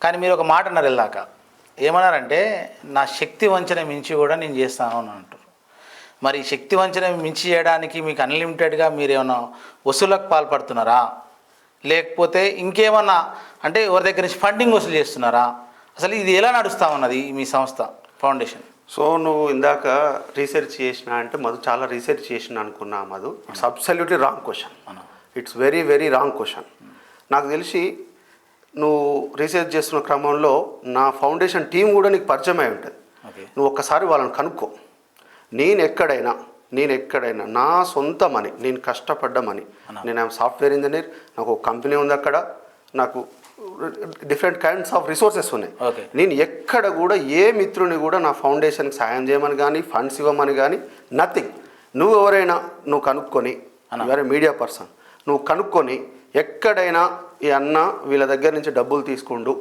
కానీ మీరు ఒక మాట అన్నారు వెళ్ళాక, ఏమన్నారంటే నా శక్తి వంచన మించి కూడా నేను చేస్తాను అని అంటారు. మరి శక్తి వంచన మించి చేయడానికి మీకు అన్లిమిటెడ్గా మీరు ఏమైనా వసూలకు పాల్పడుతున్నారా, లేకపోతే ఇంకేమన్నా అంటే ఎవరి దగ్గర నుంచి ఫండింగ్ వసూలు చేస్తున్నారా? అసలు ఇది ఎలా నడుస్తూ ఉన్నది మీ సంస్థ ఫౌండేషన్? సో నువ్వు ఇందాక రీసెర్చ్ చేసిన అంటే మధు చాలా రీసెర్చ్ చేసిన అనుకున్నా Madhu. It's absolutely wrong question. It's very very wrong question. నాకు తెలిసి నువ్వు రీసెర్చ్ చేస్తున్న క్రమంలో నా ఫౌండేషన్ టీం కూడా నీకు పరిచయం అయి ఉంటుంది. నువ్వు ఒక్కసారి వాళ్ళని కనుక్కో. నేను ఎక్కడైనా నా సొంత మనీ, నేను కష్టపడ్డ మనీ, నేను సాఫ్ట్వేర్ ఇంజనీర్, నాకు ఒక కంపెనీ ఉంది, అక్కడ నాకు డిఫరెంట్ కైండ్స్ ఆఫ్ రిసోర్సెస్ ఉన్నాయి. నేను ఎక్కడ కూడా ఏ మిత్రుని కూడా నా ఫౌండేషన్కి సాయం చేయమని కానీ ఫండ్స్ ఇవ్వమని కానీ నథింగ్. నువ్వు కనుక్కొని, వేరే మీడియా పర్సన్, నువ్వు కనుక్కొని ఎక్కడైనా ఈ అన్న వీళ్ళ దగ్గర నుంచి డబ్బులు తీసుకుండు,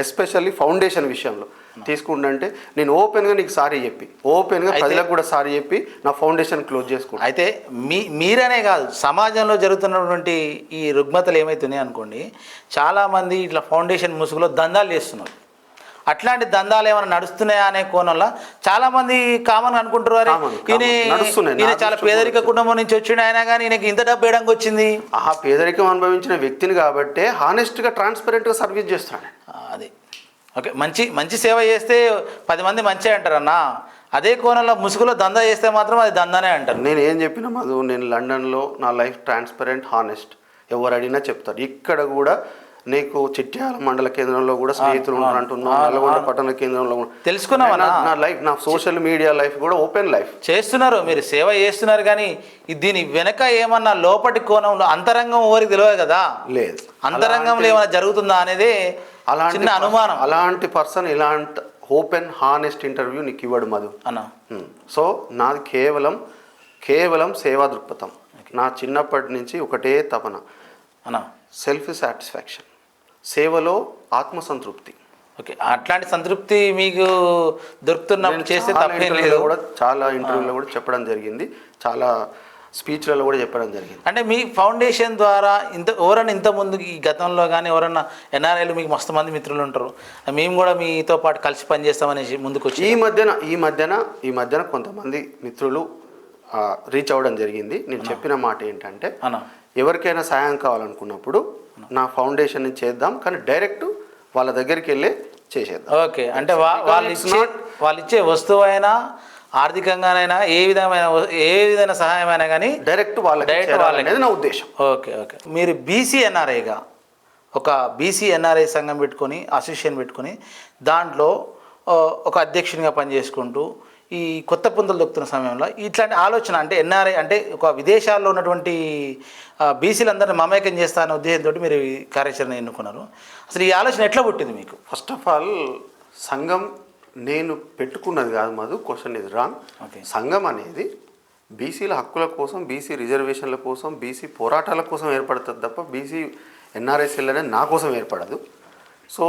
ఎస్పెషల్లీ ఫౌండేషన్ విషయంలో తీసుకుంటే నేను ఓపెన్గా నీకు సారీ చెప్పి, ఓపెన్గా ప్రజలకు కూడా సారీ చెప్పి నా ఫౌండేషన్ క్లోజ్ చేసుకుంటా. అయితే మీరనే కాదు, సమాజంలో జరుగుతున్నటువంటి ఈ రుగ్మతలు ఏమవుతున్నాయి అనుకోండి, చాలామంది ఇట్లా ఫౌండేషన్ ముసుగులో దందాలు చేస్తున్నారు. అట్లాంటి దందాలు ఏమైనా నడుస్తున్నాయా అనే కోణంలో చాలామంది కామన్గా అనుకుంటారు, ఈయన చాలా పేదరిక కుటుంబం నుంచి వచ్చిండు, అయినా కానీ ఈయనకి ఇంత డబ్బు వేయడానికి వచ్చింది. ఆ పేదరికం అనుభవించిన వ్యక్తిని కాబట్టి హానెస్ట్గా ట్రాన్స్పరెంట్గా సర్వీస్ చేస్తున్నాడు. అది ఓకే. మంచి సేవ చేస్తే 10 మంది మంచి అంటారన్న, అదే కోణంలో ముసుగులో దందా చేస్తే మాత్రం అది దందానే అంటారు. నేను ఏం చెప్పినా మధు, నేను లండన్లో నా లైఫ్ ట్రాన్స్పరెంట్ హానెస్ట్, ఎవరు అడిగినా చెప్తారు. ఇక్కడ కూడా నీకు చిట్యాల మండల కేంద్రంలో కూడా స్నేహితులు అంటున్నాను, నల్గొండ పట్టణ కేంద్రంలో తెలుసుకున్నావా? నా లైఫ్, నా సోషల్ మీడియా లైఫ్ కూడా ఓపెన్ లైఫ్ చేస్తున్నారు. మీరు సేవ చేస్తున్నారు, కానీ దీని వెనక ఏమన్నా లోపటి కోణంలో అంతరంగం ఎవరికి తెలియదు కదా. లేదు, అంతరంగంలో ఏమైనా జరుగుతుందా అనేది చిన్న అనుమానం. అలాంటి పర్సన్ ఇలాంటి ఓపెన్ హానెస్ట్ ఇంటర్వ్యూ నీకు ఇవ్వడు మధు అన్న. సో నాది కేవలం సేవా దృక్పథం. నా చిన్నప్పటి నుంచి ఒకటే తపన అన్న, సెల్ఫ్ సాటిస్ఫాక్షన్, సేవలో ఆత్మసంతృప్తి. ఓకే, అట్లాంటి సంతృప్తి మీకు దొరుకుతున్నప్పుడు చేస్తే తప్పేం లేదు. కూడా చాలా ఇంటర్వ్యూలో కూడా చెప్పడం జరిగింది, చాలా స్పీచ్లలో కూడా చెప్పడం జరిగింది. అంటే మీ ఫౌండేషన్ ద్వారా ఎవరైనా ఇంతకుముందు ఈ గతంలో కానీ ఎవరైనా ఎన్ఆర్ఐలు మీకు మస్తు మంది మిత్రులు ఉంటారు, మేము కూడా మీతో పాటు కలిసి పనిచేస్తామనేసి ముందుకు వచ్చి ఈ మధ్యన కొంతమంది మిత్రులు రీచ్ అవ్వడం జరిగింది. నేను చెప్పిన మాట ఏంటంటే, ఎవరికైనా సాయం కావాలనుకున్నప్పుడు నా ఫౌండేషన్ నుంచి చేద్దాం, కానీ డైరెక్ట్ వాళ్ళ దగ్గరికి వెళ్ళి చేసేద్దాం. ఓకే, అంటే వాళ్ళు ఇచ్చే వస్తువు అయినా ఆర్థికంగానైనా ఏ విధమైన సహాయం అయినా కానీ డైరెక్ట్ వాళ్ళకి నా ఉద్దేశం. ఓకే. మీరు బీసీ ఎన్ఆర్ఐగా ఒక బీసీ ఎన్ఆర్ఐ సంఘం పెట్టుకొని, అసోసియేషన్ పెట్టుకొని, దాంట్లో ఒక అధ్యక్షునిగా పనిచేసుకుంటూ ఈ కొత్త పుంతలు దొక్కుతున్న సమయంలో ఇట్లాంటి ఆలోచన, అంటే ఎన్ఆర్ఐ అంటే ఒక విదేశాల్లో ఉన్నటువంటి బీసీలందరినీ మమేకం చేస్తా అనే ఉద్దేశంతో మీరు ఈ కార్యాచరణ ఎన్నుకున్నారు. అసలు ఈ ఆలోచన ఎట్లా పుట్టింది మీకు? ఫస్ట్ ఆఫ్ ఆల్, సంఘం నేను పెట్టుకున్నది కాదు మధు, క్వశ్చన్ ఇది రాంగ్. సంఘం అనేది బీసీల హక్కుల కోసం, బీసీ రిజర్వేషన్ల కోసం, బీసీ పోరాటాల కోసం ఏర్పడుతుంది తప్ప బీసీ ఎన్ఆర్ఐసీలు అనేది నా కోసం ఏర్పడదు. సో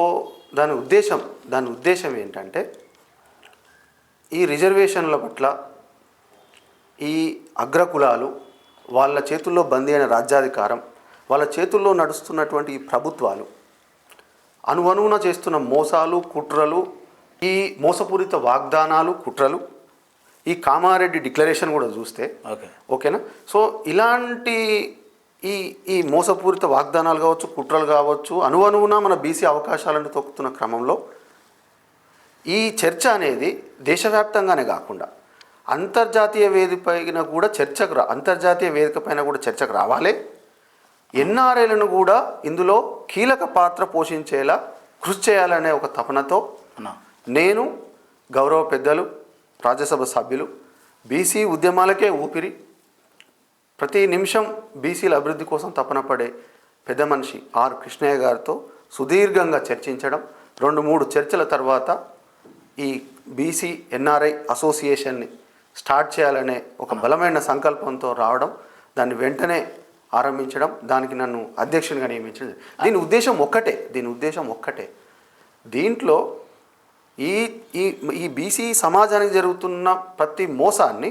దాని ఉద్దేశం ఏంటంటే, ఈ రిజర్వేషన్ల పట్ల ఈ అగ్రకులాలు వాళ్ళ చేతుల్లో బందీ అయిన రాజ్యాధికారం, వాళ్ళ చేతుల్లో నడుస్తున్నటువంటి ఈ ప్రభుత్వాలు అనువనువున చేస్తున్న మోసాలు, కుట్రలు, ఈ మోసపూరిత వాగ్దానాలు, కుట్రలు, ఈ కామారెడ్డి డిక్లరేషన్ కూడా చూస్తే ఓకేనా. సో ఇలాంటి ఈ మోసపూరిత వాగ్దానాలు కావచ్చు, కుట్రలు కావచ్చు, అనువనువున మన బీసీ అవకాశాలను తొక్కుతున్న క్రమంలో ఈ చర్చ అనేది దేశవ్యాప్తంగానే కాకుండా అంతర్జాతీయ వేదిక పైన కూడా అంతర్జాతీయ వేదిక పైన కూడా చర్చకు రావాలి. ఎన్ఆర్ఐలను కూడా ఇందులో కీలక పాత్ర పోషించేలా కృషి చేయాలనే ఒక తపనతో నేను, గౌరవ పెద్దలు, రాజ్యసభ సభ్యులు, బీసీ ఉద్యమాలకే ఊపిరి, ప్రతి నిమిషం బీసీల అభివృద్ధి కోసం తపన పడే పెద్ద మనిషి ఆర్ కృష్ణయ్య గారితో సుదీర్ఘంగా చర్చించడం, 2-3 చర్చల తర్వాత ఈ బీసీ ఎన్ఆర్ఐ అసోసియేషన్ని స్టార్ట్ చేయాలనే ఒక బలమైన సంకల్పంతో రావడం, దాన్ని వెంటనే ఆరంభించడం, దానికి నన్ను అధ్యక్షునిగా నియమించడం. దీని ఉద్దేశం ఒక్కటే. దీంట్లో ఈ ఈ ఈ బీసీ సమాజానికి జరుగుతున్న ప్రతి మోసాన్ని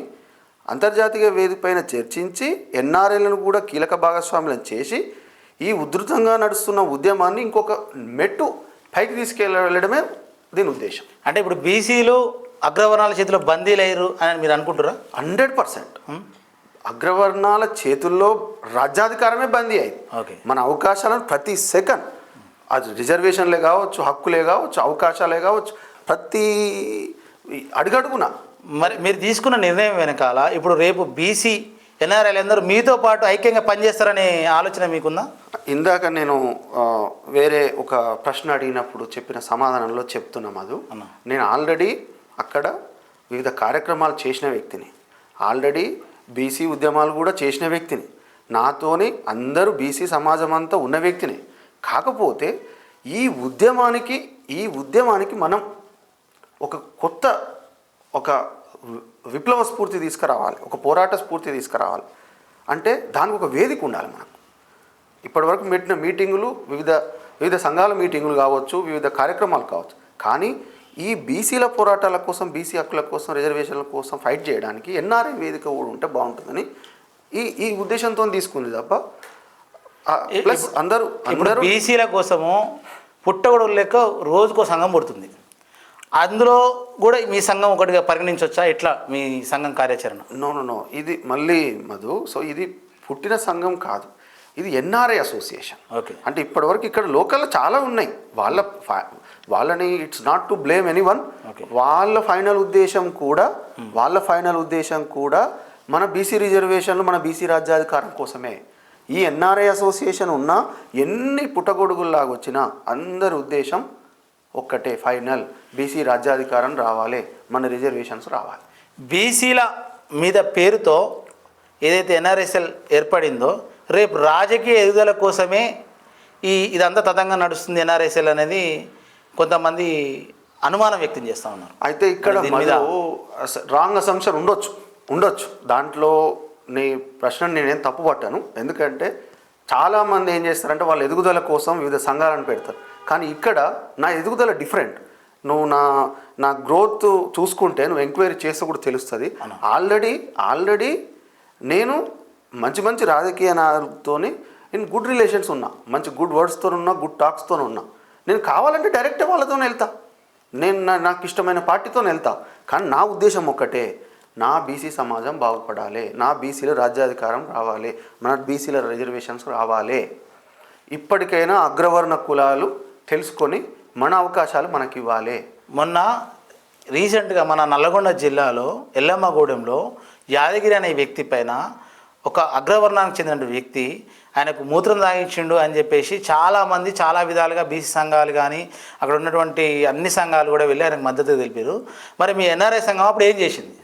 అంతర్జాతీయ వేదికపైన చర్చించి ఎన్ఆర్ఐలను కూడా కీలక భాగస్వాములను చేసి ఈ ఉధృతంగా నడుస్తున్న ఉద్యమాన్ని ఇంకొక మెట్టు పైకి తీసుకెళ్ళడమే దీని ఉద్దేశం. అంటే ఇప్పుడు బీసీలు అగ్రవర్ణాల చేతిలో బందీలయ్యారు అని మీరు అనుకుంటారా? 100% అగ్రవర్ణాల చేతుల్లో రాజ్యాధికారమే బందీ అయింది. ఓకే. మన అవకాశాలను ప్రతి సెకండ్, అది రిజర్వేషన్లే కావచ్చు, హక్కులే కావచ్చు, అవకాశాలే కావచ్చు, ప్రతి అడుగడుగున. మరి మీరు తీసుకున్న నిర్ణయం వెనకాల ఇప్పుడు రేపు బీసీ ఎన్ఆర్ఐలు అందరూ మీతో పాటు ఐక్యంగా పనిచేస్తారనే ఆలోచన మీకుందా? ఇందాక నేను వేరే ఒక ప్రశ్న అడిగినప్పుడు చెప్పిన సమాధానంలో చెప్తున్నా మధు, నేను ఆల్రెడీ అక్కడ వివిధ కార్యక్రమాలు చేసిన వ్యక్తిని, ఆల్రెడీ బీసీ ఉద్యమాలు కూడా చేసిన వ్యక్తిని, నాతోని అందరూ బీసీ సమాజం అంతా ఉన్న వ్యక్తిని. కాకపోతే ఈ ఉద్యమానికి మనం ఒక కొత్త ఒక విప్లవ స్ఫూర్తి తీసుకురావాలి, ఒక పోరాట స్ఫూర్తి తీసుకురావాలి. అంటే దానికి ఒక వేదిక ఉండాలి మనకు. ఇప్పటివరకు పెట్టిన మీటింగులు వివిధ సంఘాల మీటింగులు కావచ్చు, వివిధ కార్యక్రమాలు కావచ్చు, కానీ ఈ బీసీల పోరాటాల కోసం, బీసీ హక్కుల కోసం, రిజర్వేషన్ల కోసం ఫైట్ చేయడానికి ఎన్ఆర్ఐ వేదిక కూడా ఉంటే బాగుంటుందని ఈ ఉద్దేశంతో తీసుకుంది తప్ప ప్లస్ అందరూ బీసీల కోసము పుట్టగొడుగు లెక్క రోజుకో సంఘం పుడుతుంది. అందులో కూడా మీ సంఘం ఒకటిగా పరిగణించవచ్చా? ఎట్లా మీ సంఘం కార్యాచరణ? నో ఇది మళ్ళీ మధు, సో ఇది పుట్టిన సంఘం కాదు, ఇది ఎన్ఆర్ఐ అసోసియేషన్. ఓకే. అంటే ఇప్పటివరకు ఇక్కడ లోకల్లో చాలా ఉన్నాయి, వాళ్ళని it's not to blame anyone. వాళ్ళ ఫైనల్ ఉద్దేశం కూడా మన బీసీ రిజర్వేషన్లు, మన బీసీ రాజ్యాధికారం కోసమే. ఈ ఎన్ఆర్ఐ అసోసియేషన్ ఉన్న ఎన్ని పుట్టగొడుగుల్లాగా వచ్చినా అందరి ఉద్దేశం ఒక్కటే, ఫైనల్ బీసీ రాజ్యాధికారం రావాలి, మన రిజర్వేషన్స్ రావాలి. బీసీల మీద పేరుతో ఏదైతే ఎన్ఆర్ఎస్ఎల్ ఏర్పడిందో రేపు రాజకీయ ఎదుగుదల కోసమే ఇదంతా తతంగా నడుస్తుంది ఎన్ఆర్ఎస్ఎల్ అనేది కొంతమంది అనుమానం వ్యక్తం చేస్తూ ఉన్నారు. అయితే ఇక్కడ రాంగ్ అసంప్షన్ ఉండొచ్చు దాంట్లో. నీ ప్రశ్న నేనేం తప్పు పట్టాను, ఎందుకంటే చాలామంది ఏం చేస్తారంటే వాళ్ళ ఎదుగుదల కోసం వివిధ సంఘాలను పెడతారు. కానీ ఇక్కడ నా ఎదుగుదల డిఫరెంట్. నువ్వు నా గ్రోత్ చూసుకుంటే, నువ్వు ఎంక్వైరీ చేస్తే కూడా తెలుస్తుంది. ఆల్రెడీ నేను మంచి రాజకీయ నాయకులతోని నేను గుడ్ రిలేషన్స్ ఉన్నా, మంచి గుడ్ వర్డ్స్తో ఉన్నా, గుడ్ టాక్స్తో ఉన్నా. నేను కావాలంటే డైరెక్టే వాళ్ళతో వెళ్తా, నేను నాకు ఇష్టమైన పార్టీతో వెళ్తా. కానీ నా ఉద్దేశం ఒక్కటే, నా బీసీ సమాజం బాగుపడాలి, నా బీసీల రాజ్యాధికారం రావాలి, మన బీసీల రిజర్వేషన్స్ రావాలి. ఇప్పటికైనా అగ్రవర్ణ కులాలు తెలుసుకొని మన అవకాశాలు మనకి ఇవ్వాలి. మొన్న రీసెంట్గా మన నల్లగొండ జిల్లాలో ఎల్లమ్మగూడెంలో యాదగిరి అనే వ్యక్తి పైన ఒక అగ్రవర్ణానికి చెందిన వ్యక్తి ఆయనకు మూత్రం తాగించిండు అని చెప్పేసి చాలామంది చాలా విధాలుగా బీసీ సంఘాలు కానీ అక్కడ ఉన్నటువంటి అన్ని సంఘాలు కూడా వెళ్ళి ఆయనకు మద్దతు తెలిపారు. మరి మీ ఎన్ఆర్ఐ సంఘం అప్పుడు ఏం చేసింది?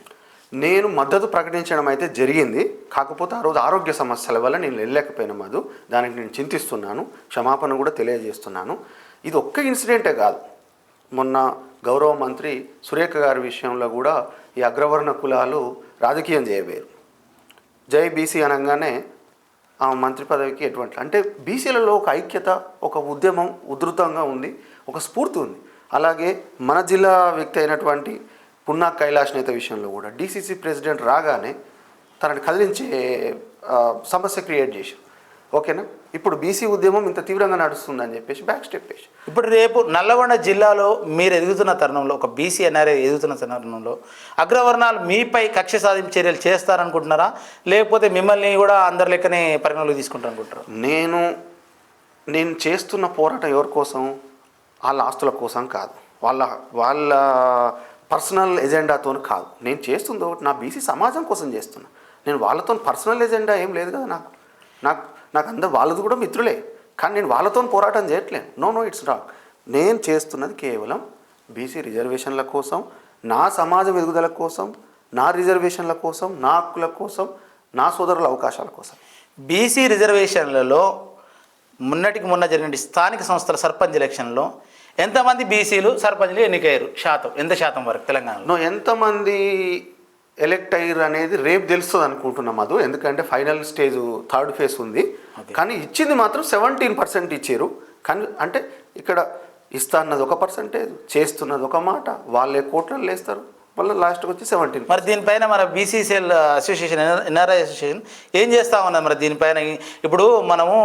నేను మద్దతు ప్రకటించడం అయితే జరిగింది, కాకపోతే ఆ రోజు ఆరోగ్య సమస్యల వల్ల నేను వెళ్ళలేకపోయినా మధు, దానికి నేను చింతిస్తున్నాను, క్షమాపణ కూడా తెలియజేస్తున్నాను. ఇది ఒక్క ఇన్సిడెంటే కాదు, మొన్న గౌరవ మంత్రి సురేఖ గారి విషయంలో కూడా ఈ అగ్రవర్ణ కులాలు రాజకీయం చేయబోయారు. జై బీసీ అనగానే ఆ మంత్రి పదవికి ఎటువంటి, అంటే బీసీలలో ఒక ఐక్యత, ఒక ఉద్యమం ఉధృతంగా ఉంది, ఒక స్ఫూర్తి ఉంది. అలాగే మన జిల్లా వ్యక్తి అయినటువంటి పున్నా కైలాష్ నేత విషయంలో కూడా డీసీసీ ప్రెసిడెంట్ రాగానే తనని కదిలించే సమస్య క్రియేట్ చేశారు. ఓకేనా? ఇప్పుడు బీసీ ఉద్యమం ఇంత తీవ్రంగా నడుస్తుందని చెప్పేసి బ్యాక్ స్టెప్ వేసి ఇప్పుడు రేపు నల్లగొండ జిల్లాలో మీరు ఎదుగుతున్న తరుణంలో, ఒక బీసీ ఎన్ఆర్ఐ ఎదుగుతున్న తరుణంలో అగ్రవర్ణాలు మీపై కక్ష సాధింపు చర్యలు చేస్తారనుకుంటున్నారా, లేకపోతే మిమ్మల్ని కూడా అందరి లెక్కనే పరిగణలోకి తీసుకుంటారనుకుంటారా? నేను చేస్తున్న పోరాటం ఎవరి కోసం? వాళ్ళ ఆస్తుల కోసం కాదు, వాళ్ళ పర్సనల్ ఎజెండాతో కాదు. నేను చేస్తుంది ఒకటి, నా బీసీ సమాజం కోసం చేస్తున్నా. నేను వాళ్ళతో పర్సనల్ ఎజెండా ఏం లేదు కదా. నాకు అందరు వాళ్ళది కూడా మిత్రులే, కానీ నేను వాళ్ళతో పోరాటం చేయట్లేను. No it's wrong. నేను చేస్తున్నది కేవలం బీసీ రిజర్వేషన్ల కోసం, నా సమాజం ఎదుగుదల కోసం, నా రిజర్వేషన్ల కోసం, నా హక్కుల కోసం, నా సోదరుల అవకాశాల కోసం. బీసీ రిజర్వేషన్లలో మొన్న జరిగిన స్థానిక సంస్థల సర్పంచ్ ఎలక్షన్లో ఎంతమంది బీసీలు సర్పంచ్లు ఎన్నికయ్యారు? ఎంత శాతం వరకు తెలంగాణలో? ఎంతమంది ఎలెక్ట్ అయ్యారు అనేది రేపు తెలుస్తుంది అనుకుంటున్నాం మధు, ఎందుకంటే ఫైనల్ స్టేజ్ థర్డ్ ఫేజ్ ఉంది. కానీ ఇచ్చింది మాత్రం 17% ఇచ్చారు. కానీ అంటే ఇక్కడ ఇస్తా అన్నది 1%, చేస్తున్నది ఒక మాట, వాళ్ళే కోట్లలో వేస్తారు, మళ్ళీ లాస్ట్కి వచ్చి 17. మరి దీనిపైన మన బీసీసీఎల్ అసోసియేషన్, ఎన్ఆర్ఐ అసోసియేషన్ ఏం చేస్తా ఉన్నది మరి దీనిపైన? ఇప్పుడు మనము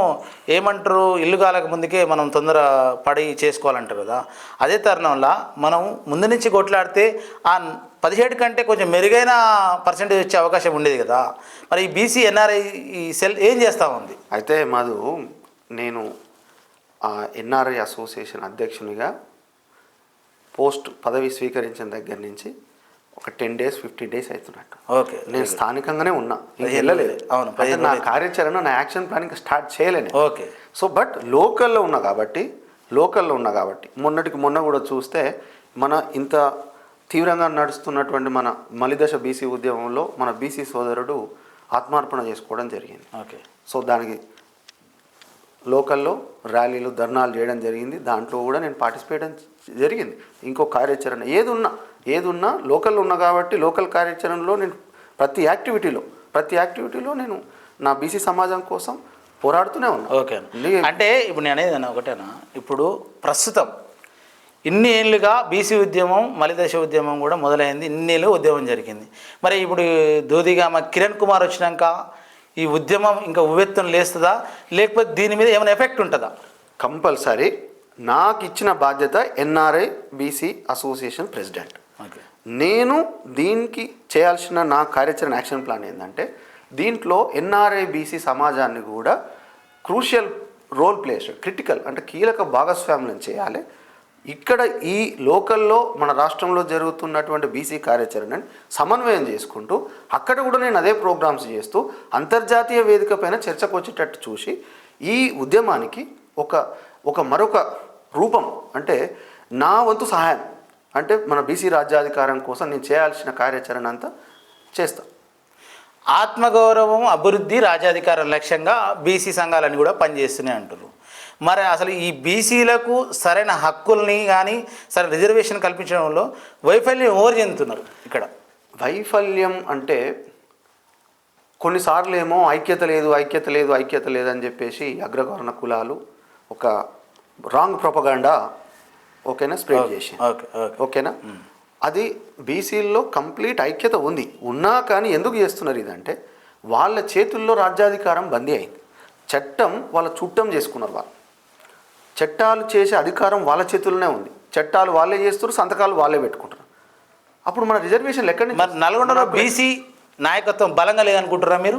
ఏమంటారు, ఇల్లు కాలక ముందుకే మనం తొందర పడి చేసుకోవాలంటారు కదా, అదే తరుణంలో మనం ముందు నుంచి కొట్లాడితే ఆ 17 కంటే కొంచెం మెరుగైన పర్సెంటేజ్ వచ్చే అవకాశం ఉండేది కదా. మరి ఈ బీసీ ఎన్ఆర్ఐ ఈ సెల్ ఏం చేస్తూ ఉంది? అయితే మధు, నేను ఎన్ఆర్ఐ అసోసియేషన్ అధ్యక్షునిగా పదవి స్వీకరించిన దగ్గర నుంచి ఒక 10 days 15 days అవుతున్నట్టు. ఓకే, నేను స్థానికంగానే ఉన్నా, వెళ్ళలేదు. అవును, అంటే నా కార్యాచరణ, నా యాక్షన్ ప్లాన్ ఇంకా స్టార్ట్ చేయలేను. ఓకే. సో బట్ లోకల్లో ఉన్నా కాబట్టి మొన్నటికి మొన్న కూడా చూస్తే మన ఇంత తీవ్రంగా నడుస్తున్నటువంటి మన మలిదశ బీసీ ఉద్యమంలో మన బీసీ సోదరుడు ఆత్మార్పణ చేసుకోవడం జరిగింది. ఓకే. సో దానికి లోకల్లో ర్యాలీలు ధర్నాలు చేయడం జరిగింది. దాంట్లో కూడా నేను పార్టిసిపేట్ జరిగింది. ఇంకో కార్యాచరణ ఏదున్నా లోకల్లో ఉన్నా కాబట్టి లోకల్ కార్యాచరణలో నేను ప్రతి యాక్టివిటీలో నేను నా బీసీ సమాజం కోసం పోరాడుతూనే ఉన్నా. ఓకే. అంటే ఇప్పుడు నేను అనేది ఒకటేనా, ఇప్పుడు ప్రస్తుతం ఇన్ని ఏళ్ళుగా బీసీ ఉద్యమం, మలిదశ ఉద్యమం కూడా మొదలైంది, ఇన్నేళ్ళు ఉద్యమం జరిగింది. మరి ఇప్పుడు దోదిగా మా కిరణ్ కుమార్ వచ్చినాక ఈ ఉద్యమం ఇంకా ఉవ్వెత్తున లేస్తుందా, లేకపోతే దీని మీద ఏమైనా ఎఫెక్ట్ ఉంటుందా? కంపల్సరీ నాకు ఇచ్చిన బాధ్యత ఎన్ఆర్ఐ బీసీ అసోసియేషన్ ప్రెసిడెంట్. నేను దీనికి చేయాల్సిన నా కార్యాచరణ యాక్షన్ ప్లాన్ ఏంటంటే, దీంట్లో ఎన్ఆర్ఐ బీసీ సమాజాన్ని కూడా క్రూషియల్ రోల్ ప్లేస్, క్రిటికల్ అంటే కీలక భాగస్వామ్యం చేయాలి. ఇక్కడ ఈ లోకల్లో మన రాష్ట్రంలో జరుగుతున్నటువంటి బీసీ కార్యాచరణని సమన్వయం చేసుకుంటూ అక్కడ కూడా నేను అదే ప్రోగ్రామ్స్ చేస్తూ అంతర్జాతీయ వేదిక పైన చర్చకు వచ్చేటట్టు చూసి ఈ ఉద్యమానికి మరొక రూపం, అంటే నా వంతు సహాయం, అంటే మన బీసీ రాజ్యాధికారం కోసం నేను చేయాల్సిన కార్యాచరణ అంతా చేస్తాను. ఆత్మగౌరవం, అభివృద్ధి, రాజ్యాధికారం లక్ష్యంగా బీసీ సంఘాలన్నీ కూడా పనిచేస్తూనే అంటారు. మరి అసలు ఈ బీసీలకు సరైన హక్కుల్ని కానీ సరైన రిజర్వేషన్ కల్పించడంలో వైఫల్యం ఎవరు చెందుతున్నారు? ఇక్కడ వైఫల్యం అంటే కొన్నిసార్లు ఏమో ఐక్యత లేదు అని చెప్పేసి అగ్రవర్ణ కులాలు ఒక రాంగ్ ప్రొపగాండా స్ప్రెడ్ చేసి, ఓకేనా, అది బీసీల్లో కంప్లీట్ ఐక్యత ఉన్నా కానీ ఎందుకు చేస్తున్నారు ఇదంటే, వాళ్ళ చేతుల్లో రాజ్యాధికారం బందీ అయింది. చట్టం వాళ్ళ చుట్టం చేసుకున్నారు. వాళ్ళు చట్టాలు చేసే అధికారం వాళ్ళ చేతుల్లోనే ఉంది. చట్టాలు వాళ్ళే చేస్తారు, సంతకాలు వాళ్ళే పెట్టుకుంటారు. అప్పుడు మన రిజర్వేషన్లు ఎక్కడి నుంచి? మరి నల్గొండలో బీసీ నాయకత్వం బలంగా లేదనుకుంటారా మీరు?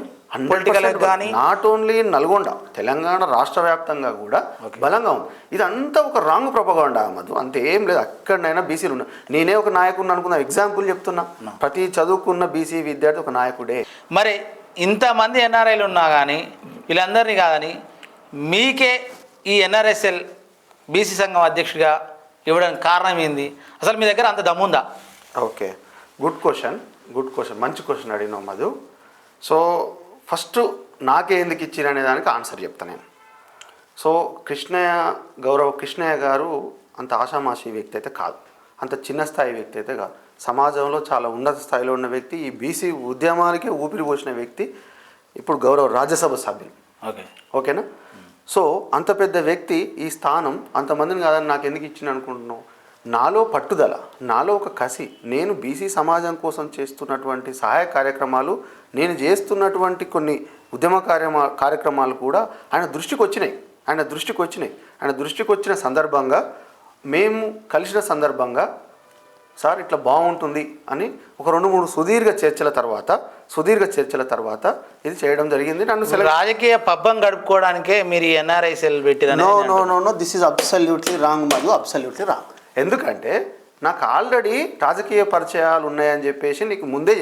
పొలిటికల్ కానీ నాట్ ఓన్లీ నల్గొండ, తెలంగాణ రాష్ట్ర వ్యాప్తంగా కూడా బలంగా ఉంది. ఇదంతా ఒక రాంగ్ ప్రొపగాండా మధు, అంతే ఏం లేదు. అక్కడైనా బీసీలు ఉన్నా, నేనే ఒక నాయకుడిని అనుకున్నా, ఎగ్జాంపుల్ చెప్తున్నా, ప్రతి చదువుకున్న బీసీ విద్యార్థి ఒక నాయకుడే. మరి ఇంతమంది ఎన్ఆర్ఐలు ఉన్నా కానీ వీళ్ళందరినీ కాదని మీకే ఈ ఎన్ఆర్ఎస్ఎల్ బీసీ సంఘం అధ్యక్షుడిగా ఇవ్వడానికి కారణం ఏంది? అసలు మీ దగ్గర అంత దమ్ముందా? ఓకే, గుడ్ క్వశ్చన్, మంచి క్వశ్చన్ అడిగినావు మధు. సో ఫస్ట్ నాకే ఎందుకు ఇచ్చిన అనే దానికి ఆన్సర్ చెప్తాను నేను. సో కృష్ణయ్య గారు అంత ఆషామాషి వ్యక్తి అయితే కాదు, అంత చిన్న స్థాయి వ్యక్తి అయితే కాదు. సమాజంలో చాలా ఉన్నత స్థాయిలో ఉన్న వ్యక్తి, ఈ బీసీ ఉద్యమానికే ఊపిరి పోసిన వ్యక్తి, ఇప్పుడు రాజ్యసభ సభ్యులు. ఓకేనా. సో అంత పెద్ద వ్యక్తి ఈ స్థానం అంతమందిని కాదని నాకు ఎందుకు ఇచ్చిన అనుకుంటున్నావు? నాలో పట్టుదల, నాలో ఒక కసి, నేను బీసీ సమాజం కోసం చేస్తున్నటువంటి సహాయ కార్యక్రమాలు, నేను చేస్తున్నటువంటి కొన్ని ఉద్యమ కార్యక్రమాలు కూడా ఆయన దృష్టికి వచ్చిన సందర్భంగా, మేము కలిసిన సందర్భంగా, సార్ ఇట్లా బాగుంటుంది అని ఒక 2-3 సుదీర్ఘ చర్చల తర్వాత ఇది చేయడం జరిగింది. నన్ను రాజకీయ పబ్బం గడుపుకోవడానికే మీరు ఎన్ఆర్ఐ సెల్ పెట్టిన? No, this is absolutely wrong Madhu, absolutely wrong. ఎందుకంటే నాకు ఆల్రెడీ రాజకీయ పరిచయాలు ఉన్నాయని చెప్పేసి నీకు ముందే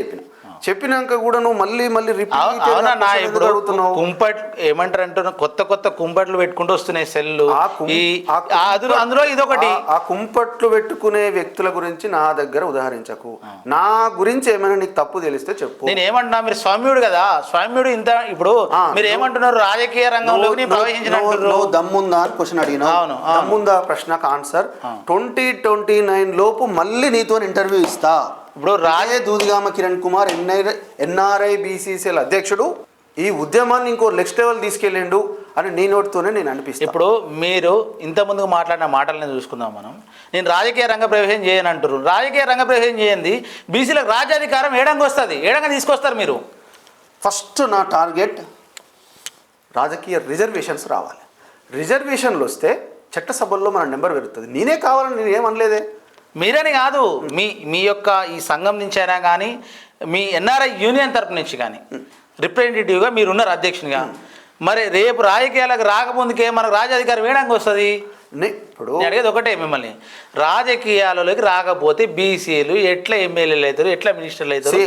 చెప్పినాక కూడా నువ్వు మళ్ళీ ఏమంటారు అంటున్నా, కొత్త కుంపట్లు పెట్టుకుంటూ వస్తున్నాయి సెల్లు. అందులో ఇదొకటి. ఆ కుంపట్లు పెట్టుకునే వ్యక్తుల గురించి నా దగ్గర ఉదాహరించకు. నా గురించి ఏమైనా నీకు తప్పు తెలిస్తే చెప్పు. నేను ఏమంటున్నా, మీరు స్వామ్యుడు కదా, స్వామ్యుడు ఇంత ఇప్పుడు మీరు ఏమంటున్నారు, రాజకీయ రంగంలోకి ప్రవేశించినట్టు దమ్ముందా అని క్వశ్చన్ అడిగినా, దమ్ముందా ప్రశ్నకు ఆన్సర్ 2029 లోపు మళ్ళీ నీతో ఇంటర్వ్యూ ఇస్తా. ఇప్పుడు దూదిగామ కిరణ్ కుమార్ ఎన్ఆర్ఐ బీసీసీఎల్ అధ్యక్షుడు ఈ ఉద్యమాన్ని ఇంకో నెక్స్ట్ లెవెల్ తీసుకెళ్ళిండు అని నీ నోటితోనే నేను అనిపిస్తాను. ఇప్పుడు మీరు ఇంతకుముందు మాట్లాడిన మాటలను చూసుకుందాం మనం. నేను రాజకీయ రంగ ప్రవేశం చేయని అంటారు. రాజకీయ రంగ ప్రవేశం చేయండి, బీసీలకు రాజ్యాధికారం ఏడంగా వస్తుంది, ఏడంగా తీసుకొస్తారు మీరు. ఫస్ట్ నా టార్గెట్ రాజకీయ రిజర్వేషన్స్ రావాలి. రిజర్వేషన్లు వస్తే చట్టసభల్లో మన నెంబర్ పెరుగుతుంది. నేనే కావాలని నేను ఏమనలేదే. మీరని కాదు, మీ యొక్క ఈ సంఘం నుంచి అయినా కానీ, మీ ఎన్ఆర్ఐ యూనియన్ తరపు నుంచి కానీ రిప్రజెంటేటివ్గా మీరున్నారు అధ్యక్షునిగా. మరి రేపు రాజకీయాలకు రాకముందుకే మనకు రాజ్యాధికారం వేయడానికి వస్తుంది. ఇప్పుడు అడిగేది ఒకటే, మిమ్మల్ని రాజకీయాలలోకి రాకపోతే బీసీలు ఎట్లా ఎమ్మెల్యేలు అవుతారు, ఎట్లా మినిస్టర్లు అవుతారు?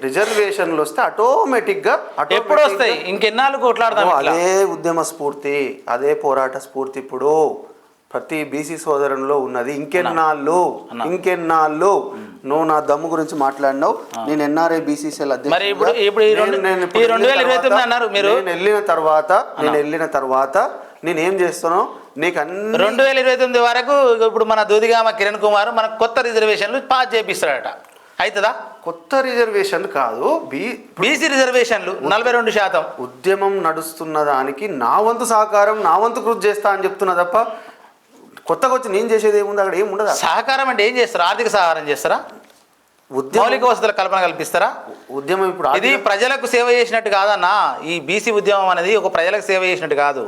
రిజర్వేషన్లు వస్తే ఆటోమేటిక్గా ఎప్పుడు వస్తాయి? ఇంకెన్నాళ్ళు కొట్లాడదాం. అదే ఉద్యమ స్ఫూర్తి, అదే పోరాట స్ఫూర్తి ఇప్పుడు ప్రతి బీసీ సోదరునిలో ఉన్నది. ఇంకెన్నాళ్ళు నువ్వు నా దమ్ము గురించి మాట్లాడినావు. నేను ఎన్ఆర్ఐ బీసీసీఎల్ అధ్యక్షుడు. నేను వెళ్ళిన తర్వాత నేనేం చేస్తానో నీకు 2029 వరకు ఇప్పుడు మన దూదిగామ కిరణ్ కుమార్ మనకు కొత్త రిజర్వేషన్లు పాస్ చేపిస్తాడట. అవుతుందా? కొత్త రిజర్వేషన్ కాదు, బీసీ రిజర్వేషన్లు 42%. ఉద్యమం నడుస్తున్న దానికి నా వంతు సహకారం, నా వంతు కృషి చేస్తా అని చెప్తున్నా తప్ప కొత్తగా వచ్చి నేను చేసేది ఏముంది? అక్కడ ఏమి ఉండదు. సహకారం అంటే ఏం చేస్తారు? ఆర్థిక సహకారం చేస్తారా? మౌలిక వసతుల కల్పన కల్పిస్తారా? ఉద్యమం ఇప్పుడు ఇది ప్రజలకు సేవ చేసినట్టు కాదన్నా. ఈ బీసీ ఉద్యమం అనేది ఒక ప్రజలకు సేవ చేసినట్టు కాదు.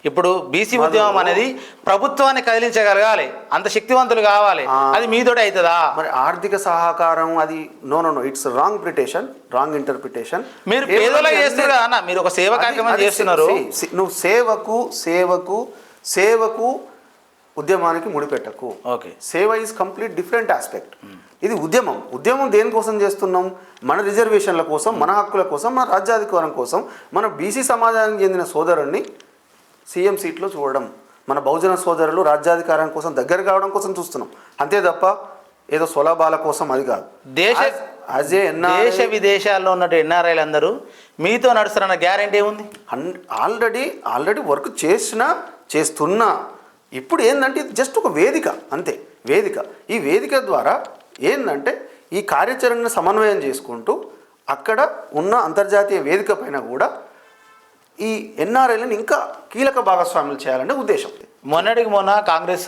ఇప్పుడు బీసీ ఉద్యమం అనేది ప్రభుత్వాన్ని కదిలించగలగాలి, అంత శక్తివంతులు కావాలి. అది మీతోటి అవుతుందా? మరి ఆర్థిక సహకారం అది నో ఇట్స్ రాంగ్ ఇంటర్ప్రిటేషన్. మీరు పేదోళ్ళ చేస్తున్నారు కదా అన్న, మీరు ఒక సేవ కార్యక్రమం చేస్తున్నారు. నువ్వు సేవకు ఉద్యమానికి ముడిపెట్టకు. ఓకే, సేవ ఈజ్ కంప్లీట్ డిఫరెంట్ ఆస్పెక్ట్. ఇది ఉద్యమం దేనికోసం చేస్తున్నాం? మన రిజర్వేషన్ల కోసం, మన హక్కుల కోసం, మన రాజ్యాధికారం కోసం, మన బీసీ సమాజానికి చెందిన సోదరుణ్ణి సీఎం సీట్లో చూడడం, మన బహుజన సోదరులు రాజ్యాధికారం కోసం దగ్గర కావడం కోసం చూస్తున్నాం. అంతే తప్ప ఏదో స్వలాభాల కోసం అది కాదు. దేశ విదేశాల్లో ఉన్న ఎన్ఆర్ఐలు అందరూ మీతో నడుస్తారన్న గ్యారెంటీ ఏముంది? ఆల్రెడీ వర్క్ చేస్తున్నా. ఇప్పుడు ఏంటంటే ఇది జస్ట్ ఒక వేదిక, అంతే. ఈ వేదిక ద్వారా ఏంటంటే ఈ కార్యాచరణను సమన్వయం చేసుకుంటూ అక్కడ ఉన్న అంతర్జాతీయ వేదిక పైన కూడా ఈ ఎన్ఆర్ఐలను ఇంకా కీలక భాగస్వాములు చేయాలనే ఉద్దేశం. మొన్నటికి మొన్న కాంగ్రెస్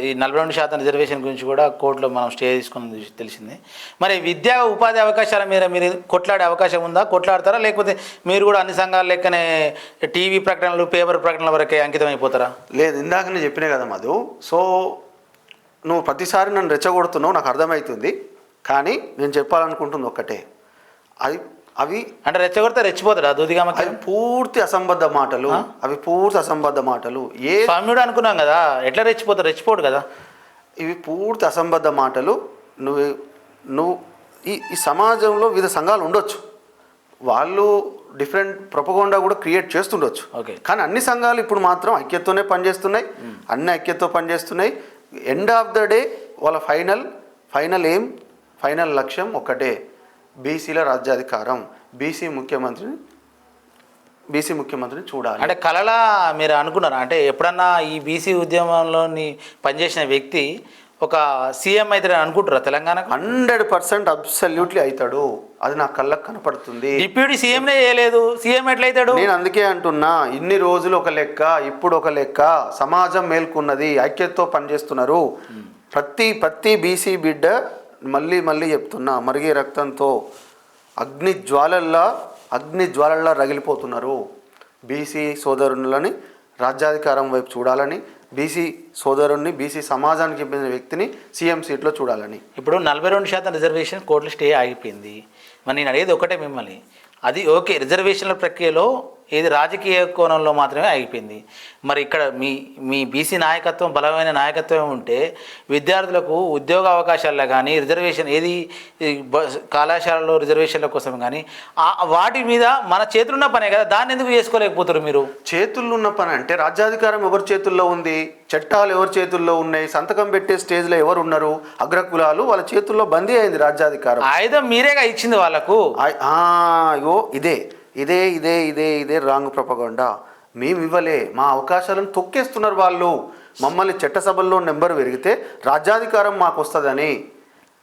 ఈ 42% రిజర్వేషన్ గురించి కూడా కోర్టులో మనం స్టే తీసుకున్నది తెలిసింది. మరి విద్యా ఉపాధి అవకాశాల మీద మీరు కొట్లాడే అవకాశం ఉందా? కొట్లాడతారా? లేకపోతే మీరు కూడా అన్ని సంఘాల లెక్కనే టీవీ ప్రకటనలు, పేపర్ ప్రకటనల వరకే అంకితం అయిపోతారా? లేదు, ఇందాక నేను చెప్పినా కదా మధు. సో నువ్వు ప్రతిసారి నన్ను రెచ్చగొడుతున్నావు, నాకు అర్థమవుతుంది. కానీ నేను చెప్పాలనుకుంటుంది ఒక్కటే, అవి అంటే రెచ్చగొడితే రెచ్చిపోతాడా దూదిగామ? పూర్తి అసంబద్ధ మాటలు. ఏ స్వామ్యుడు అనుకున్నాం కదా, ఎట్లా రెచ్చిపోడు కదా. ఇవి పూర్తి అసంబద్ధ మాటలు. నువ్వు ఈ సమాజంలో వివిధ సంఘాలు ఉండొచ్చు, వాళ్ళు డిఫరెంట్ ప్రొపగండా కూడా క్రియేట్ చేస్తుండొచ్చు. కానీ అన్ని సంఘాలు ఇప్పుడు మాత్రం ఐక్యతతోనే పనిచేస్తున్నాయి. అన్ని ఐక్యతతో పనిచేస్తున్నాయి. ఎండ్ ఆఫ్ ద డే వాళ్ళ ఫైనల్ లక్ష్యం ఒకటే, బీసీల రాజ్యాధికారం, బీసీ ముఖ్యమంత్రిని చూడాలి. అంటే కలలా మీరు అనుకున్నారా? అంటే ఎప్పుడన్నా ఈ బీసీ ఉద్యమంలోని పనిచేసిన వ్యక్తి ఒక సీఎం అయితే అనుకుంటారా తెలంగాణకు? 100% అబ్సల్యూట్లీ అవుతాడు. అది నా కళ్ళకు కనపడుతుంది. డిప్యూటీ సీఎంనే చేయలేదు, సీఎం ఎట్లయితాడు? నేను అందుకే అంటున్నా, ఇన్ని రోజులు ఒక లెక్క, ఇప్పుడు ఒక లెక్క. సమాజం మేల్కొన్నది, ఐక్యతతో పనిచేస్తున్నారు. ప్రతి బీసీ బిడ్డ మళ్ళీ చెప్తున్నా, మరిగే రక్తంతో అగ్ని జ్వాలల్లా రగిలిపోతున్నారు. బీసీ సోదరులని రాజ్యాధికారం వైపు చూడాలని, బీసీ సోదరుణ్ణి, బీసీ సమాజానికి చెందిన వ్యక్తిని సీఎం సీట్లో చూడాలని. ఇప్పుడు 42% రిజర్వేషన్ కోర్టులో స్టే ఆగిపోయింది. మరి నేను అడిగేది ఒకటే మిమ్మల్ని, అది ఓకే, రిజర్వేషన్ల ప్రక్రియలో ఏది రాజకీయ కోణంలో మాత్రమే ఆగిపోయింది. మరి ఇక్కడ మీ బీసీ నాయకత్వం, బలమైన నాయకత్వం ఉంటే విద్యార్థులకు ఉద్యోగ అవకాశాల్లో కానీ, రిజర్వేషన్ ఏది కళాశాలలో రిజర్వేషన్ల కోసం కానీ వాటి మీద మన చేతులున్న పనే కదా, దాన్ని ఎందుకు చేసుకోలేకపోతారు మీరు? చేతుల్లో ఉన్న పని అంటే రాజ్యాధికారం ఎవరి చేతుల్లో ఉంది? చట్టాలు ఎవరి చేతుల్లో ఉన్నాయి? సంతకం పెట్టే స్టేజ్లో ఎవరు ఉన్నారు? అగ్రకులాలు, వాళ్ళ చేతుల్లో బందీ అయింది రాజ్యాధికారం. ఆయుధం మీరేగా ఇచ్చింది వాళ్ళకు. ఇదే రాంగ్ ప్రొపగండా. మేము ఇవ్వలే, మా అవకాశాలను తొక్కేస్తున్నారు వాళ్ళు. మమ్మల్ని చట్టసభల్లో నెంబర్ పెరిగితే రాజ్యాధికారం మాకు వస్తుందని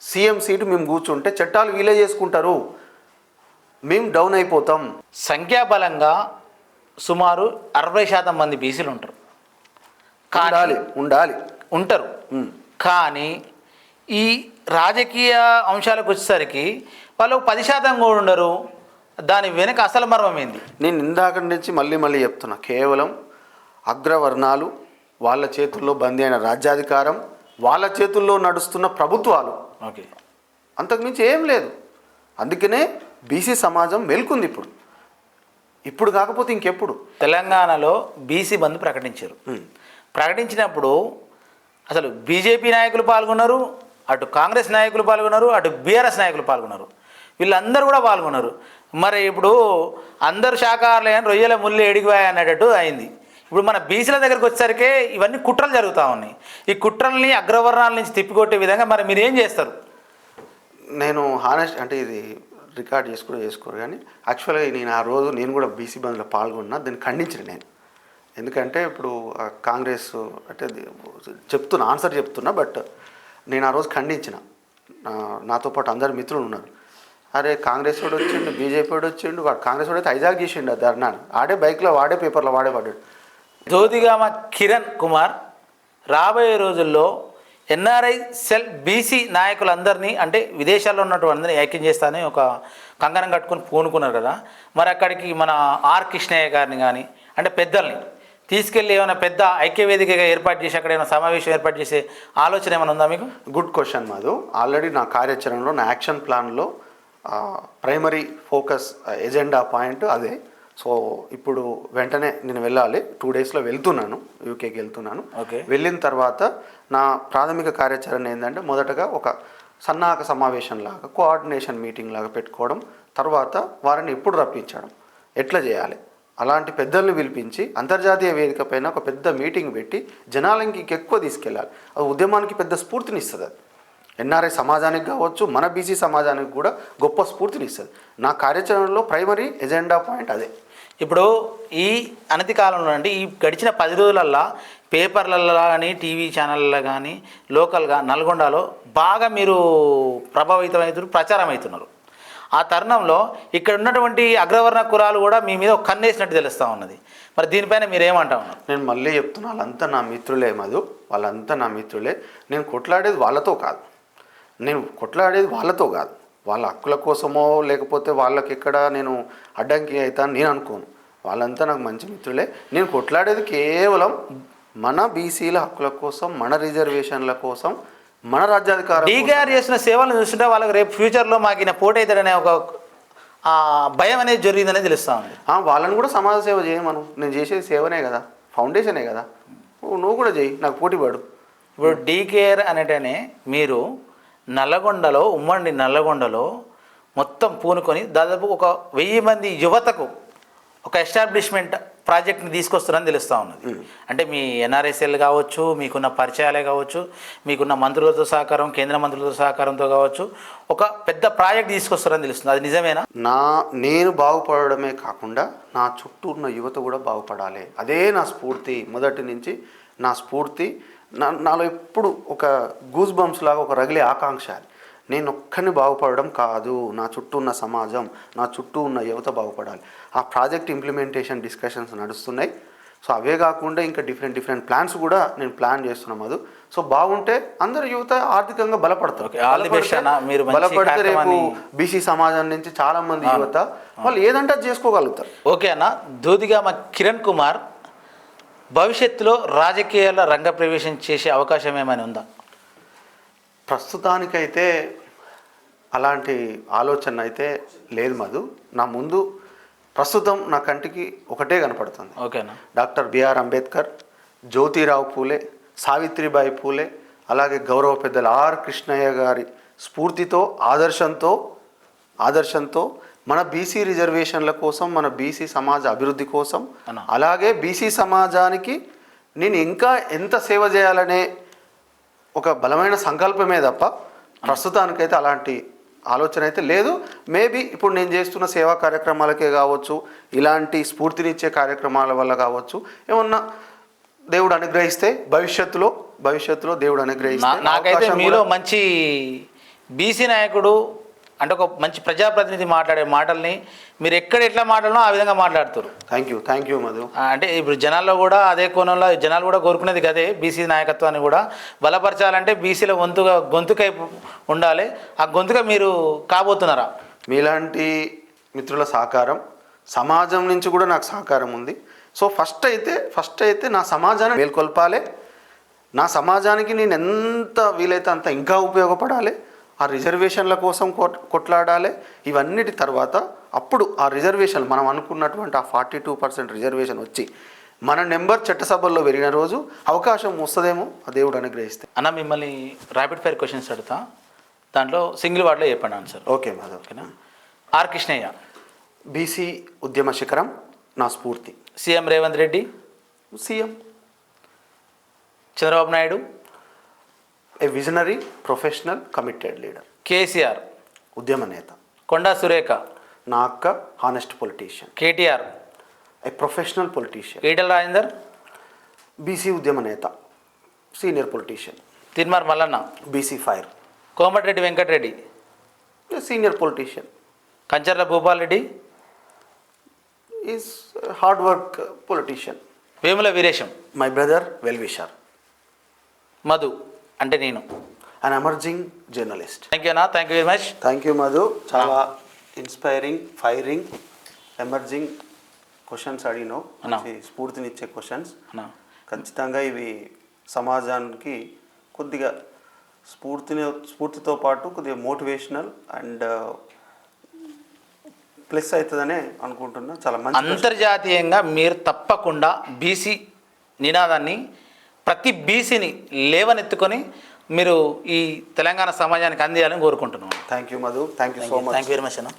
సీఎం సీటు మేము కూర్చుంటే చట్టాలు వీలే చేసుకుంటారు, మేము డౌన్ అయిపోతాం. సంఖ్యాబలంగా సుమారు 60% మంది బీసీలు ఉంటారు. ఉండాలి ఉంటారు. కానీ ఈ రాజకీయ అంశాలకు వచ్చేసరికి వాళ్ళు 10% కూడా ఉండరు. దాని వెనక అసలు మర్మం ఏంది? నేను ఇందాక నుంచి మళ్ళీ చెప్తున్నా, కేవలం అగ్రవర్ణాలు, వాళ్ళ చేతుల్లో బందీ అయిన రాజ్యాధికారం, వాళ్ళ చేతుల్లో నడుస్తున్న ప్రభుత్వాలు, ఓకే, అంతకుమించి ఏం లేదు. అందుకనే బీసీ సమాజం వెళ్కుంది ఇప్పుడు కాకపోతే ఇంకెప్పుడు. తెలంగాణలో బీసీ బంద్ ప్రకటించారు. ప్రకటించినప్పుడు అసలు బీజేపీ నాయకులు పాల్గొన్నారు, అటు కాంగ్రెస్ నాయకులు పాల్గొన్నారు, అటు బీఆర్ఎస్ నాయకులు పాల్గొన్నారు. వీళ్ళందరూ కూడా పాల్గొన్నారు. మరి ఇప్పుడు అందరూ శాఖాహారులు రొయ్యల ముళ్ళు ఎడిగిపోయాయి అన్నట్టు అయింది. ఇప్పుడు మన బీసీల దగ్గరికి వచ్చేసరికి ఇవన్నీ కుట్రలు జరుగుతూ ఉన్నాయి. ఈ కుట్రల్ని అగ్రవర్ణాల నుంచి తిప్పికొట్టే విధంగా మరి మీరు ఏం చేస్తారు? నేను హానెస్ట్ అంటే ఇది రికార్డ్ చేసుకోరు కానీ యాక్చువల్గా నేను ఆ రోజు నేను కూడా బీసీ బంద్లో పాల్గొన్నా, దాన్ని ఖండించిన నేను. ఎందుకంటే ఇప్పుడు కాంగ్రెస్ అంటే ఆన్సర్ చెప్తున్నా, బట్ నేను ఆ రోజు ఖండించిన. నాతో పాటు అందరు మిత్రులు ఉన్నారు. అరే కాంగ్రెస్ వాడు వచ్చిండు, బీజేపీ వాడు వచ్చిండు, వాడు కాంగ్రెస్ వాడు అయితే హైజాక్ చేసిండు ఆ ధర్నాను. ఆడే బైక్లో వాడే పేపర్లో వాడే పడ్డాడు. జ్యోతిగామ కిరణ్ కుమార్ రాబోయే రోజుల్లో ఎన్ఆర్ఐ సెల్ బీసీ నాయకులందరినీ అంటే విదేశాల్లో ఉన్నటువంటి అందరినీ ఐక్యం చేస్తానని ఒక కంకణం కట్టుకొని పూనుకున్నారు కదా. మరి అక్కడికి మన ఆర్ కృష్ణయ్య గారిని కానీ అంటే పెద్దల్ని తీసుకెళ్ళి ఏమైనా పెద్ద ఐక్యవేదికగా ఏర్పాటు చేసి అక్కడ ఏమైనా సమావేశం ఏర్పాటు చేసే ఆలోచన ఏమైనా ఉందా మీకు? Good question Madhu. ఆల్రెడీ నా కార్యాచరణలో, నా యాక్షన్ ప్లాన్లో ప్రైమరీ ఫోకస్ ఎజెండా పాయింట్ అదే. సో ఇప్పుడు వెంటనే నేను వెళ్ళాలి, 2 డేస్లో వెళ్తున్నాను, యూకేకి వెళ్తున్నాను. ఓకే, వెళ్ళిన తర్వాత నా ప్రాథమిక కార్యాచరణ ఏంటంటే మొదటగా ఒక సన్నాహక సమావేశం లాగా, కోఆర్డినేషన్ మీటింగ్ లాగా పెట్టుకోవడం, తర్వాత వారిని ఎప్పుడు రప్పించడం, ఎట్లా చేయాలి, అలాంటి పెద్దల్ని పిలిపించి అంతర్జాతీయ వేదిక పైన ఒక పెద్ద మీటింగ్ పెట్టి జనాలకి ఎక్కువ తీసుకెళ్ళాలి. అది ఉద్యమానికి పెద్ద స్ఫూర్తినిస్తుంది. అది ఎన్ఆర్ఐ సమాజానికి కావచ్చు, మన బీసీ సమాజానికి కూడా గొప్ప స్ఫూర్తినిస్తుంది. నా కార్యాచరణలో ప్రైమరీ ఎజెండా పాయింట్ అదే. ఇప్పుడు ఈ అనతి కాలంలో అంటే ఈ గడిచిన 10 రోజులల్లో పేపర్లలో కానీ టీవీ ఛానళ్ళలో కానీ లోకల్గా నల్గొండలో బాగా మీరు ప్రభావితమవుతున్నారు, ప్రచారం అవుతున్నారు. ఆ తరుణంలో ఇక్కడ ఉన్నటువంటి అగ్రవర్ణ కులాలు కూడా మీ మీద ఒక కన్నేసినట్టు తెలుస్తూ ఉన్నది. మరి దీనిపైన మీరు ఏమంటా ఉన్నారు? నేను మళ్ళీ చెప్తున్నా, వాళ్ళంతా నా మిత్రులే మధు, వాళ్ళంతా నా మిత్రులే. నేను కొట్లాడేది వాళ్ళతో కాదు, వాళ్ళ హక్కుల కోసమో లేకపోతే వాళ్ళకి ఎక్కడ నేను అడ్డంకి అవుతాను నేను అనుకోను. వాళ్ళంతా నాకు మంచి మిత్రులే. నేను కొట్లాడేది కేవలం మన బీసీల హక్కుల కోసం, మన రిజర్వేషన్ల కోసం, మన రాజ్యాధికారం. డీకేఆర్ చేసిన సేవలను చూస్తుంటే వాళ్ళకి రేపు ఫ్యూచర్లో మాకు ఈయన పోటీ అవుతాడనే ఒక భయం అనేది జరిగిందనేది తెలుస్తూ ఉంది. వాళ్ళని కూడా సమాజ సేవ చేయమను. నేను చేసేది సేవనే కదా, ఫౌండేషనే కదా. నువ్వు కూడా చేయి, నాకు పోటీ పడు. ఇప్పుడు డీకేఆర్ అనేటనే మీరు నల్లగొండలో, ఉమ్మడి నల్లగొండలో మొత్తం పూనుకొని దాదాపు ఒక 1000 మంది యువతకు ఒక ఎస్టాబ్లిష్మెంట్ ప్రాజెక్ట్ని తీసుకొస్తున్నారని తెలుస్తూ ఉన్నది. అంటే మీ ఎన్ఆర్ఎస్ఎల్ కావచ్చు, మీకున్న పరిచయాలే కావచ్చు, మీకున్న మంత్రులతో సహకారం, కేంద్ర మంత్రులతో సహకారంతో కావచ్చు, ఒక పెద్ద ప్రాజెక్ట్ తీసుకొస్తారని తెలుస్తుంది. అది నిజమేనా? నేను బాగుపడమే కాకుండా నా చుట్టూ ఉన్న యువత కూడా బాగుపడాలి. అదే నా స్ఫూర్తి. మొదటి నుంచి నా స్ఫూర్తి. నాలో ఎప్పుడు ఒక గూస్ బంప్స్ లాగా ఒక రగిలే ఆకాంక్ష. నేను ఒక్కరిని బాగుపడడం కాదు, నా చుట్టూ ఉన్న సమాజం, నా చుట్టూ ఉన్న యువత బాగుపడాలి. ఆ ప్రాజెక్ట్ ఇంప్లిమెంటేషన్ డిస్కషన్స్ నడుస్తున్నాయి. సో అవే కాకుండా ఇంకా డిఫరెంట్ ప్లాన్స్ కూడా నేను ప్లాన్ చేస్తున్నాం. అది సో బాగుంటే అందరు యువత ఆర్థికంగా బలపడతారు. బలపడితే రేపు బీసీ సమాజం నుంచి చాలా మంది యువత వాళ్ళు ఏదంటే చేసుకోగలుగుతారు. ఓకే అన్న. జ్యోతిగామ కిరణ్ కుమార్ భవిష్యత్తులో రాజకీయాల రంగ ప్రవేశం చేసే అవకాశం ఏమైనా ఉందా? ప్రస్తుతానికైతే అలాంటి ఆలోచన అయితే లేదు మధు. నా ముందు ప్రస్తుతం నా కంటికి ఒకటే కనపడుతుంది. ఓకేనా? డాక్టర్ బిఆర్ అంబేద్కర్, జ్యోతిరావు పూలే, సావిత్రిబాయి పూలే, అలాగే గౌరవ పెద్దలు ఆర్ కృష్ణయ్య గారి స్ఫూర్తితో, ఆదర్శంతో మన బీసీ రిజర్వేషన్ల కోసం, మన బీసీ సమాజ అభివృద్ధి కోసం, అలాగే బీసీ సమాజానికి నేను ఇంకా ఎంత సేవ చేయాలనే ఒక బలమైన సంకల్పమే తప్ప ప్రస్తుతానికైతే అలాంటి ఆలోచన అయితే లేదు. మేబీ ఇప్పుడు నేను చేస్తున్న సేవా కార్యక్రమాలకే కావచ్చు, ఇలాంటి స్ఫూర్తినిచ్చే కార్యక్రమాల వల్ల కావచ్చు, ఏమన్నా దేవుడు అనుగ్రహిస్తే భవిష్యత్తులో దేవుడు అనుగ్రహిస్తే నాకైతే మీలో మంచి బీసీ నాయకుడు అంటే ఒక మంచి ప్రజాప్రతినిధి మాట్లాడే మాటల్ని మీరు ఎక్కడ ఎట్లా మాట్లాడినో ఆ విధంగా మాట్లాడుతారు. Thank you Madhu. అంటే ఇప్పుడు జనాల్లో కూడా అదే కోణంలో జనాలు కూడా కోరుకునేది కదే, బీసీ నాయకత్వాన్ని కూడా బలపరచాలంటే బీసీల గొంతుకై ఉండాలి. ఆ గొంతుక మీరు కాబోతున్నారా? మీలాంటి మిత్రుల సహకారం, సమాజం నుంచి కూడా నాకు సహకారం ఉంది. సో ఫస్ట్ అయితే నా సమాజాన్ని మేల్కొల్పాలి. నా సమాజానికి నేను ఎంత వీలైతే అంత ఇంకా ఉపయోగపడాలి. ఆ రిజర్వేషన్ల కోసం కొట్లాడాలి. ఇవన్నిటి తర్వాత అప్పుడు ఆ రిజర్వేషన్ మనం అనుకున్నటువంటి ఆ 42% రిజర్వేషన్ వచ్చి మన నెంబర్ చట్టసభల్లో పెరిగిన రోజు అవకాశం వస్తుందేమో ఆ దేవుడు అనుగ్రహిస్తే. అన్న మిమ్మల్ని ర్యాపిడ్ ఫైర్ క్వశ్చన్స్ అడుగుతా, దాంట్లో సింగిల్ వర్డ్లో చెప్పండి ఆన్సర్. ఓకే మాధవ్. ఓకేనా? ఆర్ కృష్ణయ్య. బీసీ ఉద్యమ శిఖరం నా స్ఫూర్తి. CM Revanth Reddy. CM. Chandrababu Naidu. A visionary, professional, committed leader. KCR. ఉద్యమ నేత. కొండా సురేఖ. నా అక్క, honest politician. KTR. A professional politician. Etela Rajender. BC ఉద్యమ నేత, senior politician. Tirumala Mallanna. BC fire. Komatireddy Venkatreddy. Senior politician. Kancharla Bhupal Reddy. Is hard work politician. Vemula Veeresham. My brother, well wisher. Madhu అంటే నేను. An emerging journalist. Thank you అన్న, thank you very much. Thank you Madhu. చాలా inspiring, firing, emerging questions అడిగినావు. మంచి స్ఫూర్తినిచ్చే questions. ఖచ్చితంగా ఇవి సమాజానికి కొద్దిగా స్ఫూర్తితో పాటు కొద్దిగా మోటివేషనల్ అండ్ ప్లస్ అవుతుందనే అనుకుంటున్నా. చాలా మంచి. అంతర్జాతీయంగా మీరు తప్పకుండా బీసీ నినాదాన్ని ప్రతి బీసీని లేవనెత్తుకొని మీరు ఈ తెలంగాణ సమాజానికి అందియాలని కోరుకుంటున్నాను. Thank you Madhu. Thank you so much. Thank you very much అన్న.